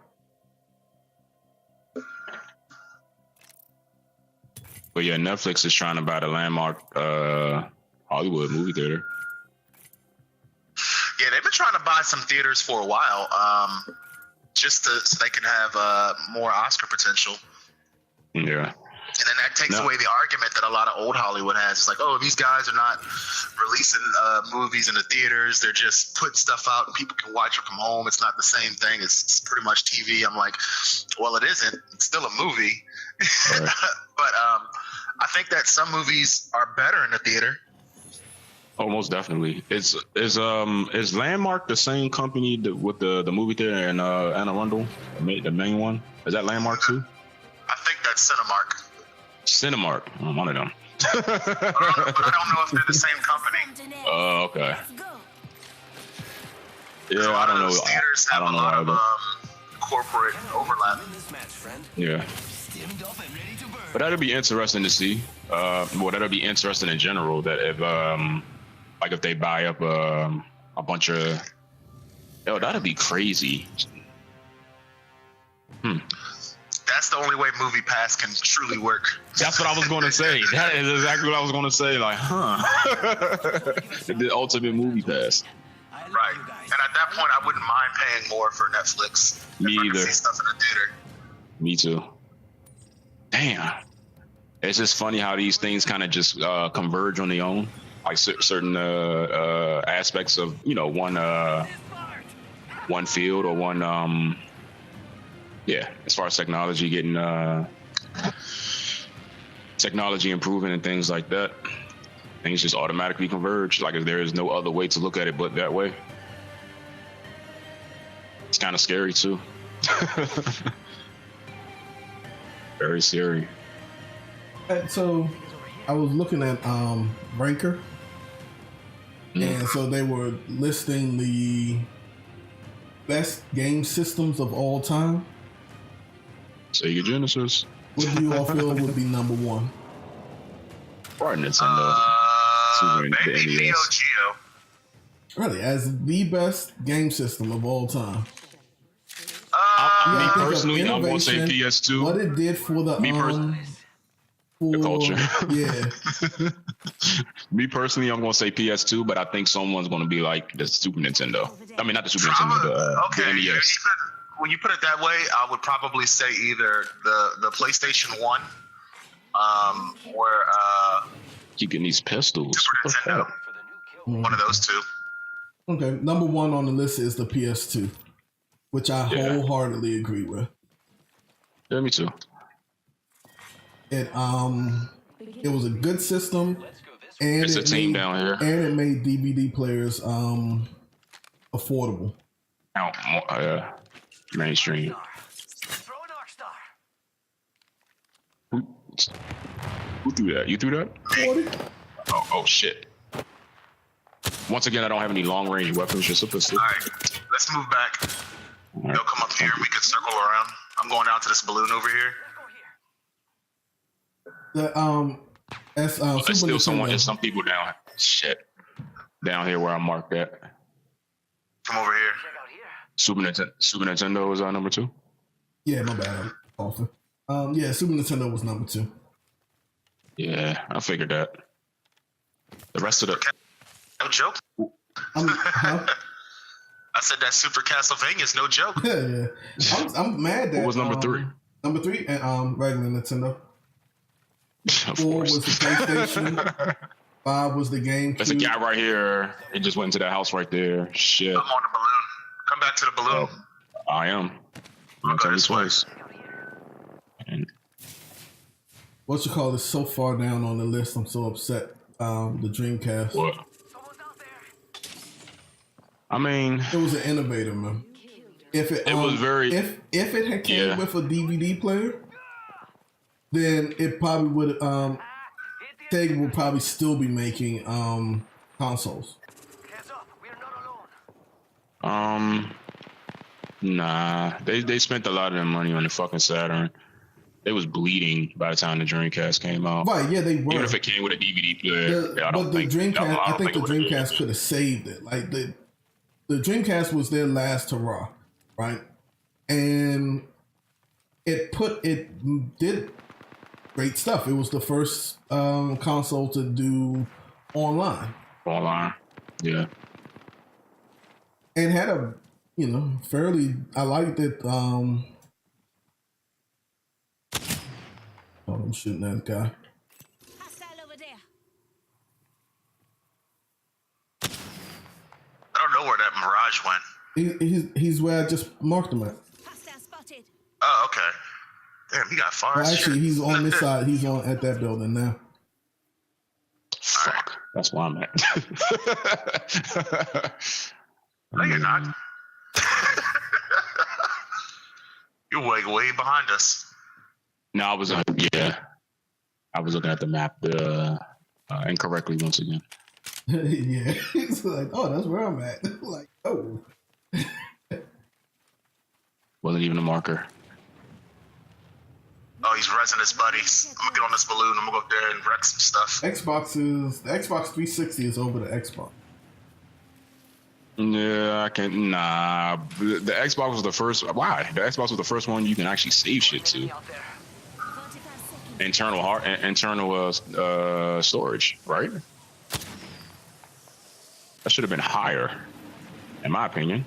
But yeah, Netflix is trying to buy the landmark Hollywood movie theater. Yeah, they've been trying to buy some theaters for a while, just so they can have more Oscar potential. Yeah. And then that takes No. away the argument that a lot of old Hollywood has. It's like, oh, these guys are not releasing movies in the theaters. They're just putting stuff out and people can watch it from home. It's not the same thing. It's pretty much TV. I'm like, well, it isn't. It's still a movie. Right. But I think that some movies are better in the theater. Oh, most definitely. Is Landmark the same company with the movie theater in Anne Arundel, the main one? Is that Landmark too? I think that's Cinemark. Cinemark, one of them. But I don't know if they're the same company. Oh, okay. Let's go. Yeah, A I lot don't of know. those theaters I have don't a know lot of either. corporate overlap. Win this match, friend. Yeah, Steamed up and ready to burn. but that'd be interesting to see. Well, that'd be interesting in general. That if if they buy up a bunch of, that'd be crazy. That's the only way Movie Pass can truly work. That's what I was going to say. That is exactly what I was going to say. Like, the ultimate movie pass. I love Right. you guys. And at that point, I wouldn't mind paying more for Netflix. Me if I could either. see stuff in the theater. Me too. Damn. It's just funny how these things kind of just converge on their own. Like certain aspects of, one field or one, as far as technology technology improving and things like that, things just automatically converge. Like if there is no other way to look at it but that way. It's kind of scary too. Very scary. And so I was looking at Ranker, and so they were listing the best game systems of all time. Sega Genesis. What do you all feel would be number one? Or Nintendo. Super Maybe NES. Neo Geo. Really, as the best game system of all time. Yeah, Me I think of personally, I'm gonna say innovation, PS2. what it did for the The culture. Yeah. Me personally, I'm gonna say PS2, but I think someone's gonna be like the Super Nintendo. I mean, not the Super Nintendo, the NES. When you put it that way, I would probably say either the PlayStation 1, or You getting these pistols. Super Nintendo. One of those two. Okay, number one on the list is the PS2, which I wholeheartedly agree with. Yeah, me too. It was a good system, and It's a team down here. and it made DVD players affordable. Mainstream. Who threw that? You threw that? 40? Oh shit. Once again, I don't have any long range weapons, just a pistol. Alright, let's move back. Right. They'll come up here and we can circle around. I'm going down to this balloon over here. There's still some people down here where I'm marked at. From over here. Super Nintendo is number 2. Yeah, my bad. Often. Yeah, Super Nintendo was number 2. Yeah, I figured that. The rest of the No joke. Huh? I said that Super Castlevania is no joke. Yeah. I'm mad that. What was number 3? Number 3 and regular Nintendo. Of 4 course. was the PlayStation. 5 was the GameCube. There's a guy right here. He just went into that house right there. Shit. I'm on the balloon. Come back to the balloon. I am. I'm telling you twice. And What you call it? So far down on the list. I'm so upset. The Dreamcast. what? I mean, It was an innovator, man. If it was very. if it had came with a DVD player, then it probably would. Sega would probably still be making consoles. Nah. They spent a lot of their money on the fucking Saturn. It was bleeding by the time the Dreamcast came out. Right? Yeah, they were. Even if it came with a DVD player, I don't think. Dreamcast, I I think the it would've been. Dreamcast could have saved it. Like the Dreamcast was their last hurrah, right? And it did great stuff. It was the first console to do online. Online, yeah. And had a fairly. I liked it. Oh, I'm shooting that guy. Hostile over there. I don't know where that Mirage went. He's where I just marked him at. Hostile spotted. Oh, okay. Damn, he got far Well, as actually, shit. he's on this side. He's on at that building now. Fuck. That's where I'm at. No, you're not. You're way behind us. No, I was looking at the map incorrectly once again. Yeah, it's like, oh, that's where I'm at. Like, oh, Wasn't even a marker. Oh, he's rezzing his buddies. I'm gonna get on this balloon. I'm gonna go up there and wreck some stuff. the Xbox 360 is over the Xbox. Yeah, I can't. Nah, the Xbox was the first. Why? The Xbox was the first one you can actually save shit to. 45 seconds. Internal storage, right? That should have been higher, in my opinion.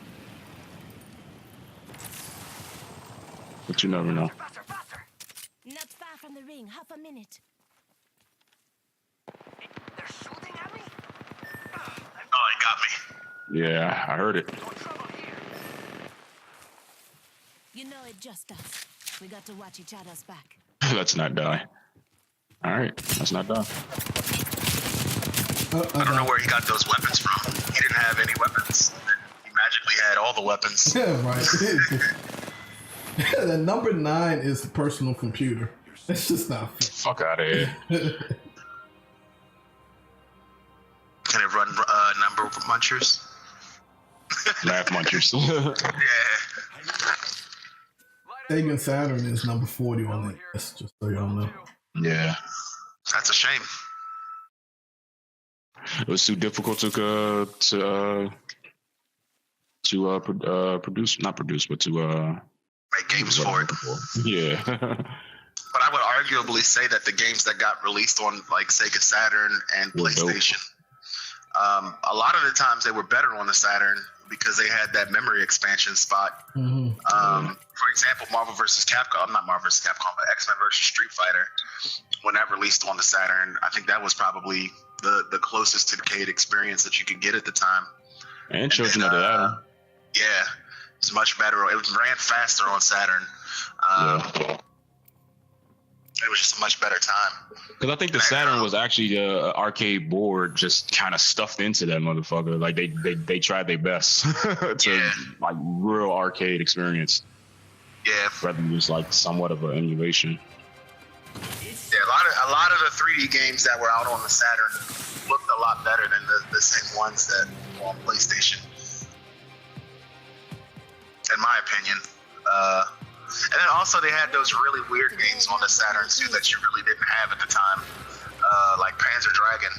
But you never know. Not far from the ring. Half a minute. They're shooting at me? Oh, he got me. Yeah, I heard it. You know it just us. We got to watch each other's back. Let's not die. All right, let's not die. I don't know where he got those weapons from. He didn't have any weapons. He magically had all the weapons. Yeah, right. The number 9 is the personal computer. That's just not fair. Fuck out of here. Can it run number munchers? Laugh munchers. Yeah. Sega Saturn is number 40 on that list, just so y'all know. Yeah. That's a shame. It was too difficult to produce, not produce, but to make games for it. Yeah. But I would arguably say that the games that got released on like Sega Saturn and PlayStation, a lot of the times they were better on the Saturn because they had that memory expansion spot. For example, Marvel vs. Capcom, not Marvel vs. Capcom, but X-Men vs. Street Fighter, when that released on the Saturn, I think that was probably the closest to arcade experience that you could get at the time. And Children of the Atom. Yeah, it's much better. It ran faster on Saturn. It was just a much better time. Because I think the Saturn was actually the arcade board just kind of stuffed into that motherfucker. Like they tried their best to like real arcade experience. Yeah. Rather than just like somewhat of an emulation. Yeah, a lot of the 3D games that were out on the Saturn looked a lot better than the same ones that were on PlayStation. In my opinion. And then also they had those really weird games on the Saturn too that you really didn't have at the time, like Panzer Dragon.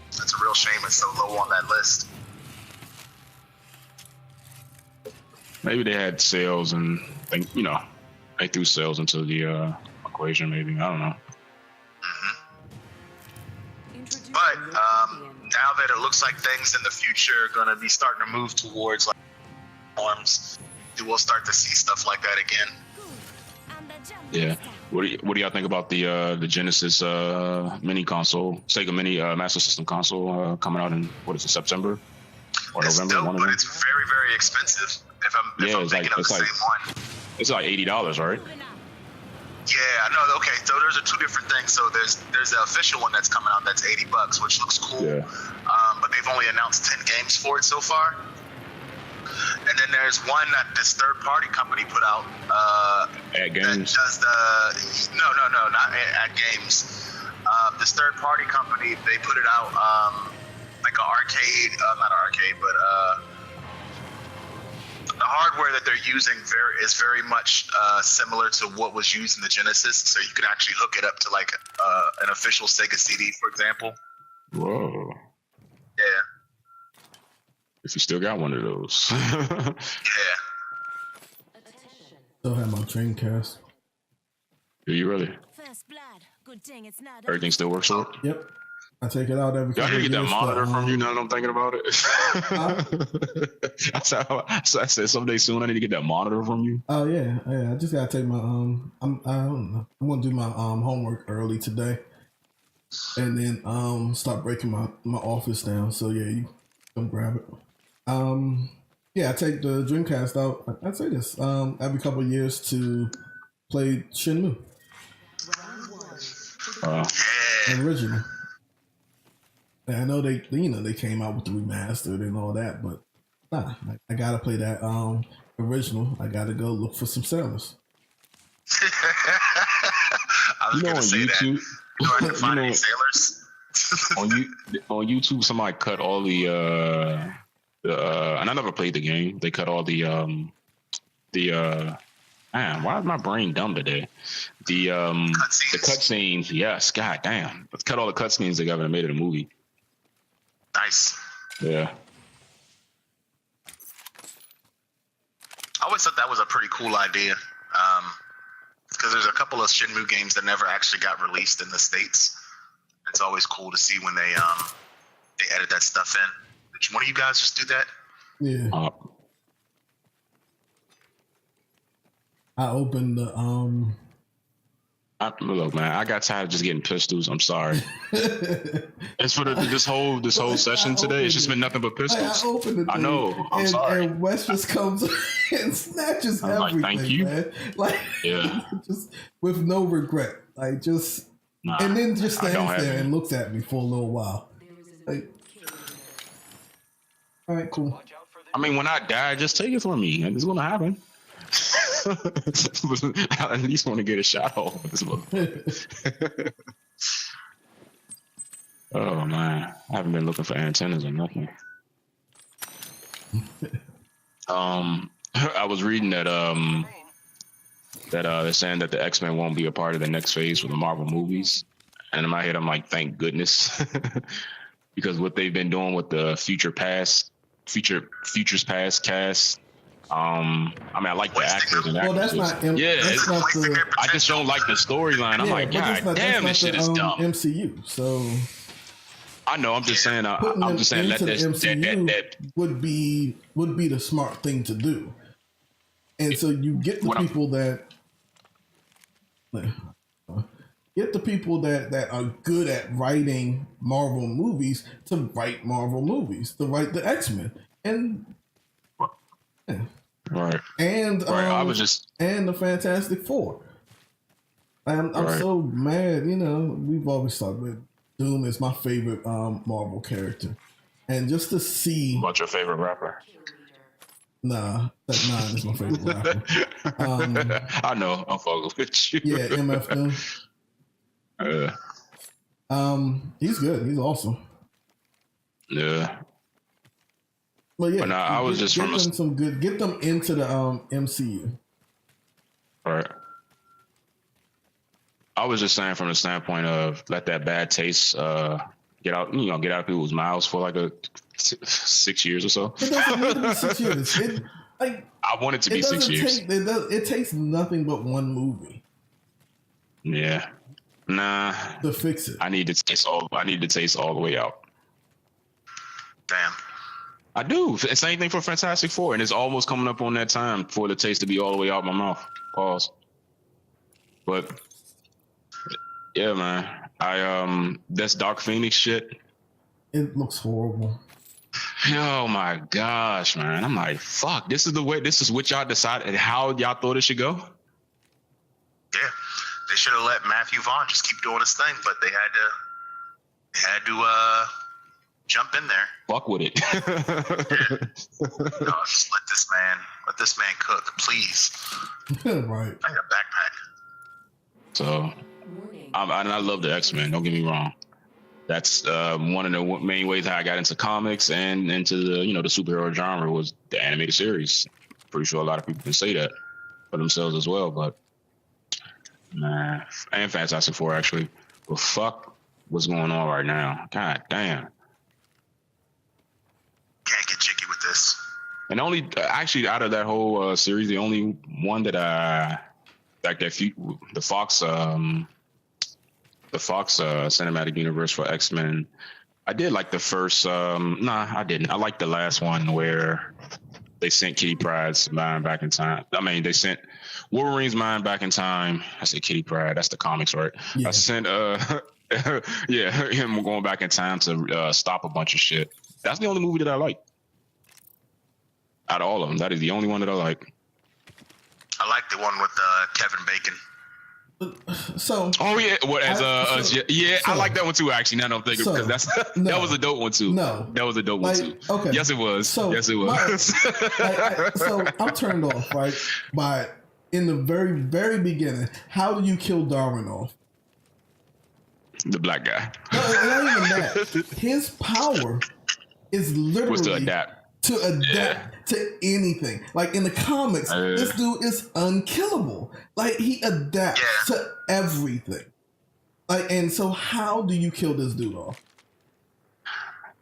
It's a real shame it's so low on that list. Maybe they had sales and they threw sales into the equation. Maybe, I don't know. But now that it looks like things in the future are going to be starting to move towards like forms, we'll start to see stuff like that again. Yeah. What do y'all think about the Genesis mini console, Sega Mini Master System console coming out in September or it's November? Dope, but it's very, very expensive. If I'm thinking of the same one. It's like $80, right? Yeah, I know. Okay, so there's two different things. So there's the official one that's coming out that's $80, which looks cool. Yeah. But they've only announced 10 games for it so far. And then there's one that this third-party company put out. At Games? That does no, not at Games. This third-party company, they put it out like an arcade, not an arcade, but the hardware that they're using is very much similar to what was used in the Genesis. So you can actually hook it up to like an official Sega CD, for example. Whoa. Yeah. If you still got one of those. Yeah. Still have my Dreamcast. Do you really? First blood. Good thing it's not. Everything still works on it? Yep. I take it out every Y'all couple need to get that years, monitor but, from you now that I'm thinking about it. I said someday soon I need to get that monitor from you. Oh yeah. I just gotta take my I don't know. I'm gonna do my homework early today, and then start breaking my office down. So yeah, you come grab it. Yeah, I take the Dreamcast out. I say this every couple of years to play Shenmue, original. And I know they came out with the remastered and all that, but nah, I gotta play that original. I gotta go look for some sellers. I was gonna say YouTube, that. Trying to find any sailors. on YouTube, somebody cut all the and I never played the game. They cut all the man, why is my brain dumb today? The cutscenes. Yes, god damn. Let's cut all the cutscenes they ever made in a movie. Nice. Yeah. I always thought that was a pretty cool idea. Because there's a couple of Shenmue games that never actually got released in the States. It's always cool to see when they edit that stuff in. Did one of you guys just do that? Yeah. I opened the Look, man, I got tired of just getting pistols. I'm sorry. It's for this whole session today. It's just been nothing but pistols. I opened the thing, I know. I'm sorry. And Wes just comes and snatches everything, like, thank you. man. Like, Yeah. just with no regret. Like, just Nah, and then just I don't stands have there it. and looks at me for a little while. Like, all right, cool. I mean, when I die, just take it from me. It's gonna happen. I at least want to get a shot off this one. Oh man, I haven't been looking for antennas or nothing. I was reading that they're saying that the X-Men won't be a part of the next phase for the Marvel movies, and in my head I'm like, thank goodness, because what they've been doing with the Futures Past cast, I mean, I like the actors and Well, actresses. that's not. That's not the. I just don't like the storyline. I'm like, but God damn, this shit is dumb. MCU. So I know. I'm just saying. putting I'm them just saying. Let into the this MCU would be the smart thing to do. And so you get the people that are good at writing Marvel movies to write Marvel movies, to write the X-Men, and right. I was just and the Fantastic Four. I'm so mad. You know, we've always thought that Doom is my favorite Marvel character, and just to see. What's your favorite rapper? Nah, Tech Nine is my favorite rapper. I know, I'm fucking with you. Yeah, MF Doom. He's good. He's awesome. Yeah. But yeah, but I was just get them some good. Get them into the MCU. All right. I was just saying from the standpoint of let that bad taste get out of people's mouths for like 6 years or so. It doesn't need to be 6 years. I want it to be 6 years. It takes nothing but one movie. Yeah. Nah. To fix it. I need to taste all the way out. Damn. I do. Same thing for Fantastic Four, and it's almost coming up on that time for the taste to be all the way out my mouth. Pause. But yeah, man. That's Dark Phoenix shit. It looks horrible. Oh my gosh, man. I'm like, fuck, this is what y'all decided how y'all thought it should go? Yeah. They should have let Matthew Vaughn just keep doing his thing, but they had to jump in there. Fuck with it. No, just let this man cook, please. Right. I got a backpack. So I love the X-Men, don't get me wrong. That's one of the main ways how I got into comics and into the the superhero genre was the animated series. Pretty sure a lot of people can say that for themselves as well, but and Fantastic Four actually. But fuck what's going on right now. God damn. Can't get jiggy with this. And only actually out of that whole series, the only one that the Fox cinematic universe for X-Men. I did like the first. I didn't. I liked the last one where they sent Kitty Pryde's mind back in time. I mean, they sent Wolverine's mind back in time. I said Kitty Pryde. That's the comics, right? Yeah. I sent him going back in time to stop a bunch of shit. That's the only movie that I like. Out of all of them, that is the only one that I like. I like the one with Kevin Bacon. So I like that one too. Actually, now that I'm thinking, because that was a dope one too. No, that was a dope one too. Okay, yes it was. So I'm turned off by in the very very beginning. How do you kill Darwin off? The black guy. No, not even that. His power is literally to adapt to anything. Like in the comics, this dude is unkillable. Like he adapts to everything. Like, and so how do you kill this dude off?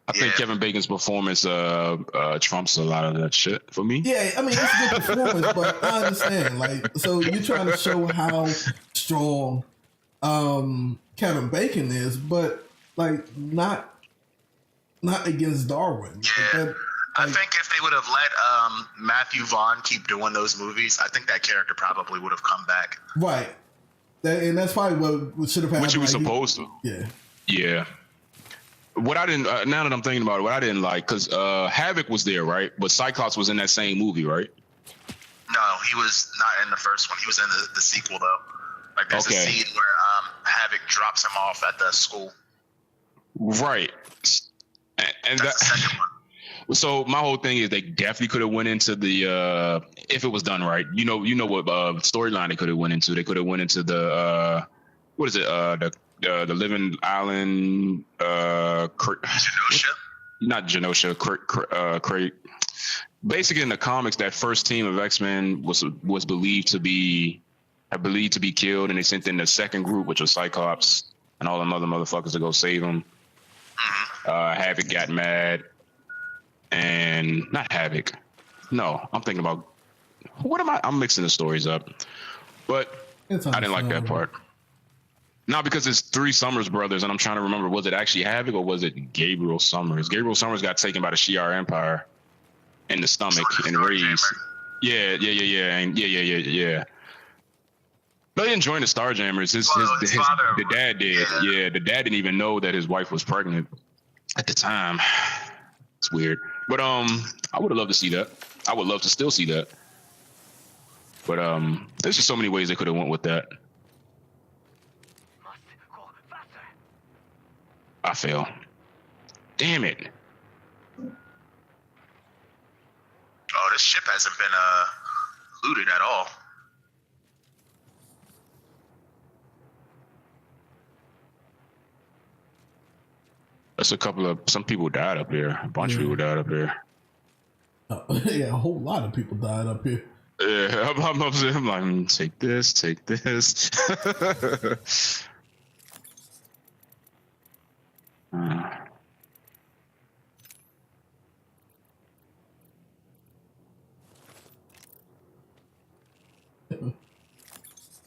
I think Kevin Bacon's performance trumps a lot of that shit for me. Yeah, I mean it's a good performance, but I understand. Like, so you're trying to show how strong Kevin Bacon is, but like not against Darwin. Yeah. I think if they would have let Matthew Vaughn keep doing those movies, I think that character probably would have come back. Right. And that's probably what should have happened. Which he was supposed to. Yeah. Yeah. What I didn't, now that I'm thinking about it, what I didn't like, because Havoc was there, right? But Cyclops was in that same movie, right? No, he was not in the first one. He was in the sequel, though. Like, there's a scene where Havoc drops him off at the school. Right. And that's the second one. So my whole thing is they definitely could have went into the if it was done right. You know what storyline they could have went into. They could have went into the what is it? The Living Island. Genosha. Not Genosha. Basically, in the comics, that first team of X-Men was believed to be killed, and they sent in the second group, which was Cyclops and all them other motherfuckers to go save them. Havoc got mad. And not Havoc. No, I'm thinking about what am I? I'm mixing the stories up, but It's I didn't like that part. Not because it's three Summers brothers, and I'm trying to remember, was it actually Havoc or was it Gabriel Summers? Gabriel Summers got taken by the Shi'ar Empire in the stomach and raised. Yeah. But he didn't join the Starjammers. The dad did. Yeah, the dad didn't even know that his wife was pregnant at the time. It's weird. But I would have loved to see that. I would love to still see that. But there's just so many ways they could have went with that. I fail. Damn it. Oh, this ship hasn't been looted at all. That's some people died up here. A bunch of people died up here. Yeah, a whole lot of people died up here. Yeah, I'm like, take this.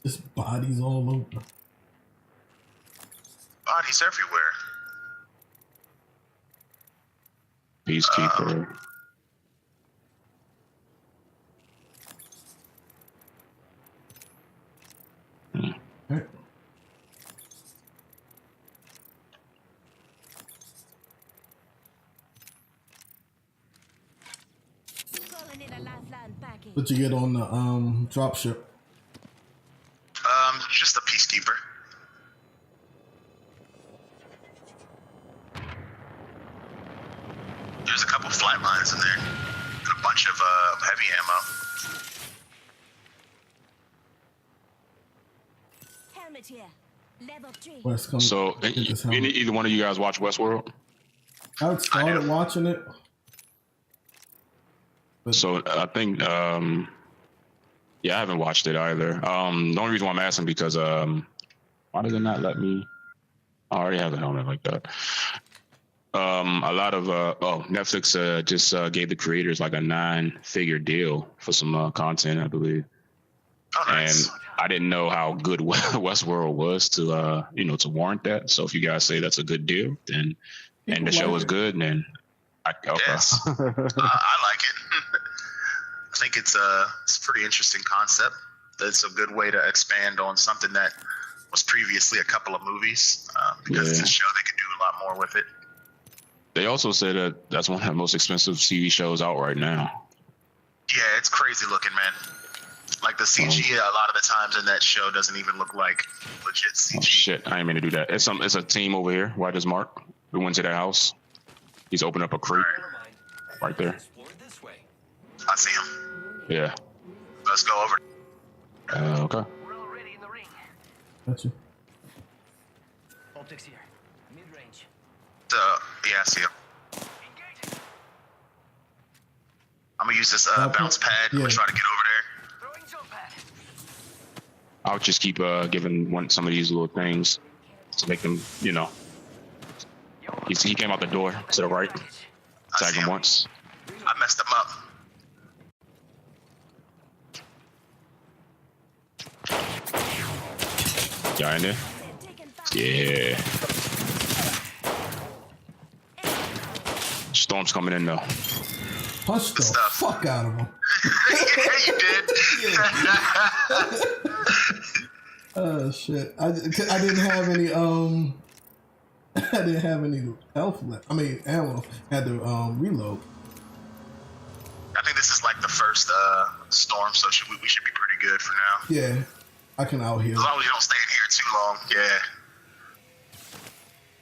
Just bodies all over. Bodies everywhere. Peacekeeper. Right. What you get on the drop ship? Just a peacekeeper. There's a couple flight lines in there. And a bunch of heavy ammo. Helmet here. Level 3. West coming. So, either one of you guys watch Westworld? I started watching it. So I think, yeah, I haven't watched it either. The only reason why I'm asking because why does it not let me? I already have a helmet like that. A lot of Netflix just gave the creators like a 9-figure deal for some content, I believe. Oh, nice. And I didn't know how good Westworld was to to warrant that. So if you guys say that's a good deal, then and the show is good, then okay. Yes. I like it. I think it's a pretty interesting concept. It's a good way to expand on something that was previously a couple of movies because it's a show they could do a lot more with it. They also said that that's one of the most expensive TV shows out right now. Yeah, it's crazy looking, man. Like the CG, a lot of the times in that show doesn't even look like legit CG. Oh, shit, I didn't mean to do that. It's a team over here. Why does Mark? We went to that house. He's opened up a crate right there. I see him. Yeah. Let's go over. Okay. We're already in the ring. Gotcha. Optics here. Mid-range. Yeah, I see him. I'm gonna use this bounce pad. I'm gonna try to get over there. Throwing jump pad. I'll just keep giving some of these little things to make them, He came out the door to the right. Tag him once. I messed him up. Y'all in there? Yeah. Storm's coming in though. Punch the fuck out of him. Yeah, you did. Oh shit! I didn't have any I didn't have any health left. I mean, ammo. Had to reload. I think this is like the first storm, so we should be pretty good for now. Yeah, I can out heal. As long as you don't stay in here too long. Yeah.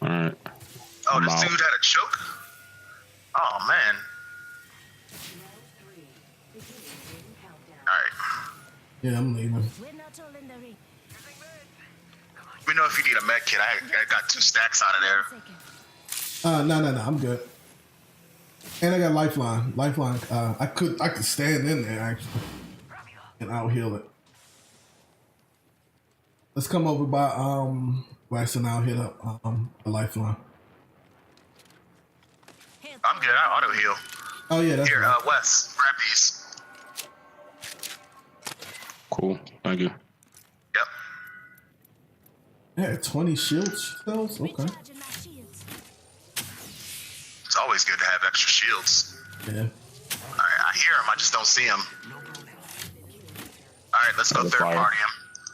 All right. Oh, this dude had a choke. Oh man. All right. Yeah, I'm leaving. We're not all in the ring. Let me know if you need a med kit. I got 2 stacks out of there. No, I'm good. And I got lifeline. Lifeline. I could stand in there actually, and out heal it. Let's come over by Wes and I'll hit up the lifeline. I'm good. I auto heal. Oh yeah, that's Here, right. Wes, grab these. Cool. Thank you. Yep. Yeah, 20 shield cells? Okay. Recharging my shields. It's always good to have extra shields. Yeah. All right, I hear him. I just don't see him. All right, let's go Under third fire. party him.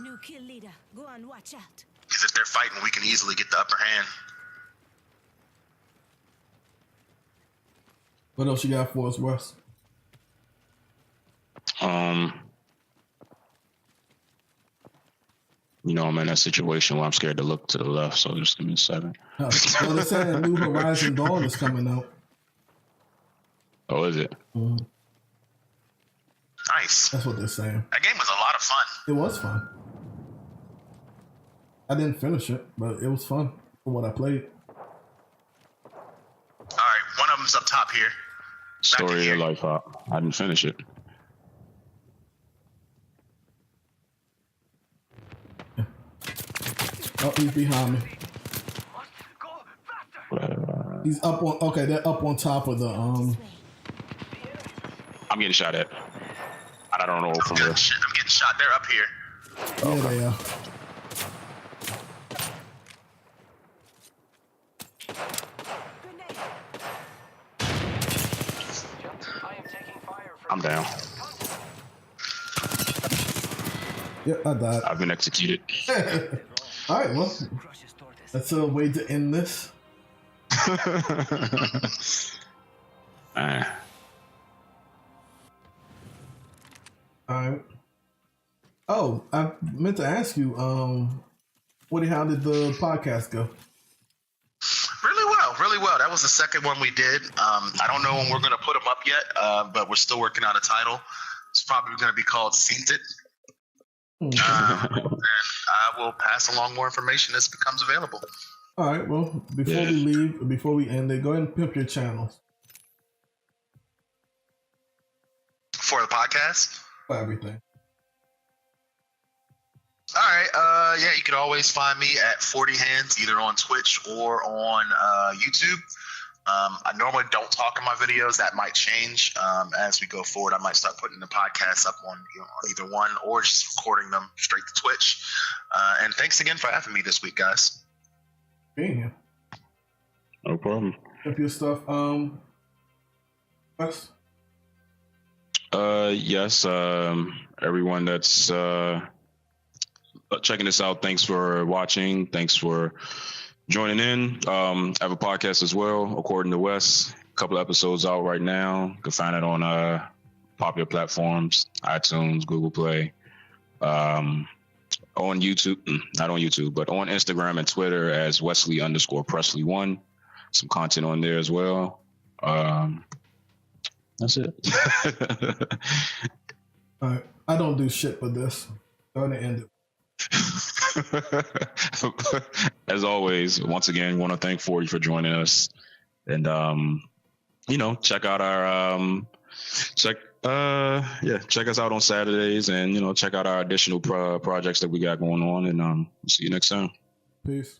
New kill leader. Go on, watch out. Because if they're fighting, we can easily get the upper hand. What else you got for us, Wes? You know, I'm in that situation where I'm scared to look to the left, so just give me a second. Well, they're saying New Horizon Dawn is coming out. Oh, is it? Nice. That's what they're saying. That game was a lot of fun. It was fun. I didn't finish it, but it was fun for what I played. All right, one of them's up top here. Story of here. your life, Hop. I didn't finish it. Oh, he's behind me. He's up on. Okay, they're up on top of the. I'm getting shot at. I don't know from where. Shit, I'm getting shot. They're up here. Yeah, they are. I'm down. Yep, I died. I've been executed. All right, well, that's a way to end this. All right. Oh, I meant to ask you, Woody, how did the podcast go? Really well. That was the second one we did. I don't know when we're going to put them up yet, but we're still working on a title. It's probably going to be called Synced It. And I will pass along more information as it becomes available. All right, well, before we leave, before we end it, go ahead and pimp your channels. For the podcast? For everything. All right. Yeah, you can always find me at FourtyHandz, either on Twitch or on YouTube. I normally don't talk in my videos. That might change as we go forward. I might start putting the podcasts up on, on either one or just recording them straight to Twitch. And thanks again for having me this week, guys. Being here. No problem. Pimp your stuff. Wes? Yes. Everyone that's checking this out, thanks for watching. Thanks for joining in. I have a podcast as well, according to Wes. A couple episodes out right now. You can find it on popular platforms, iTunes, Google Play, on YouTube, not on YouTube, but on Instagram and Twitter as Wesley_Presley1. Some content on there as well. That's it. All right. I don't do shit with this. Go ahead and end it. As always, once again, want to thank 40 for joining us, and check out our check us out on Saturdays, and check out our additional projects that we got going on, and see you next time. Peace.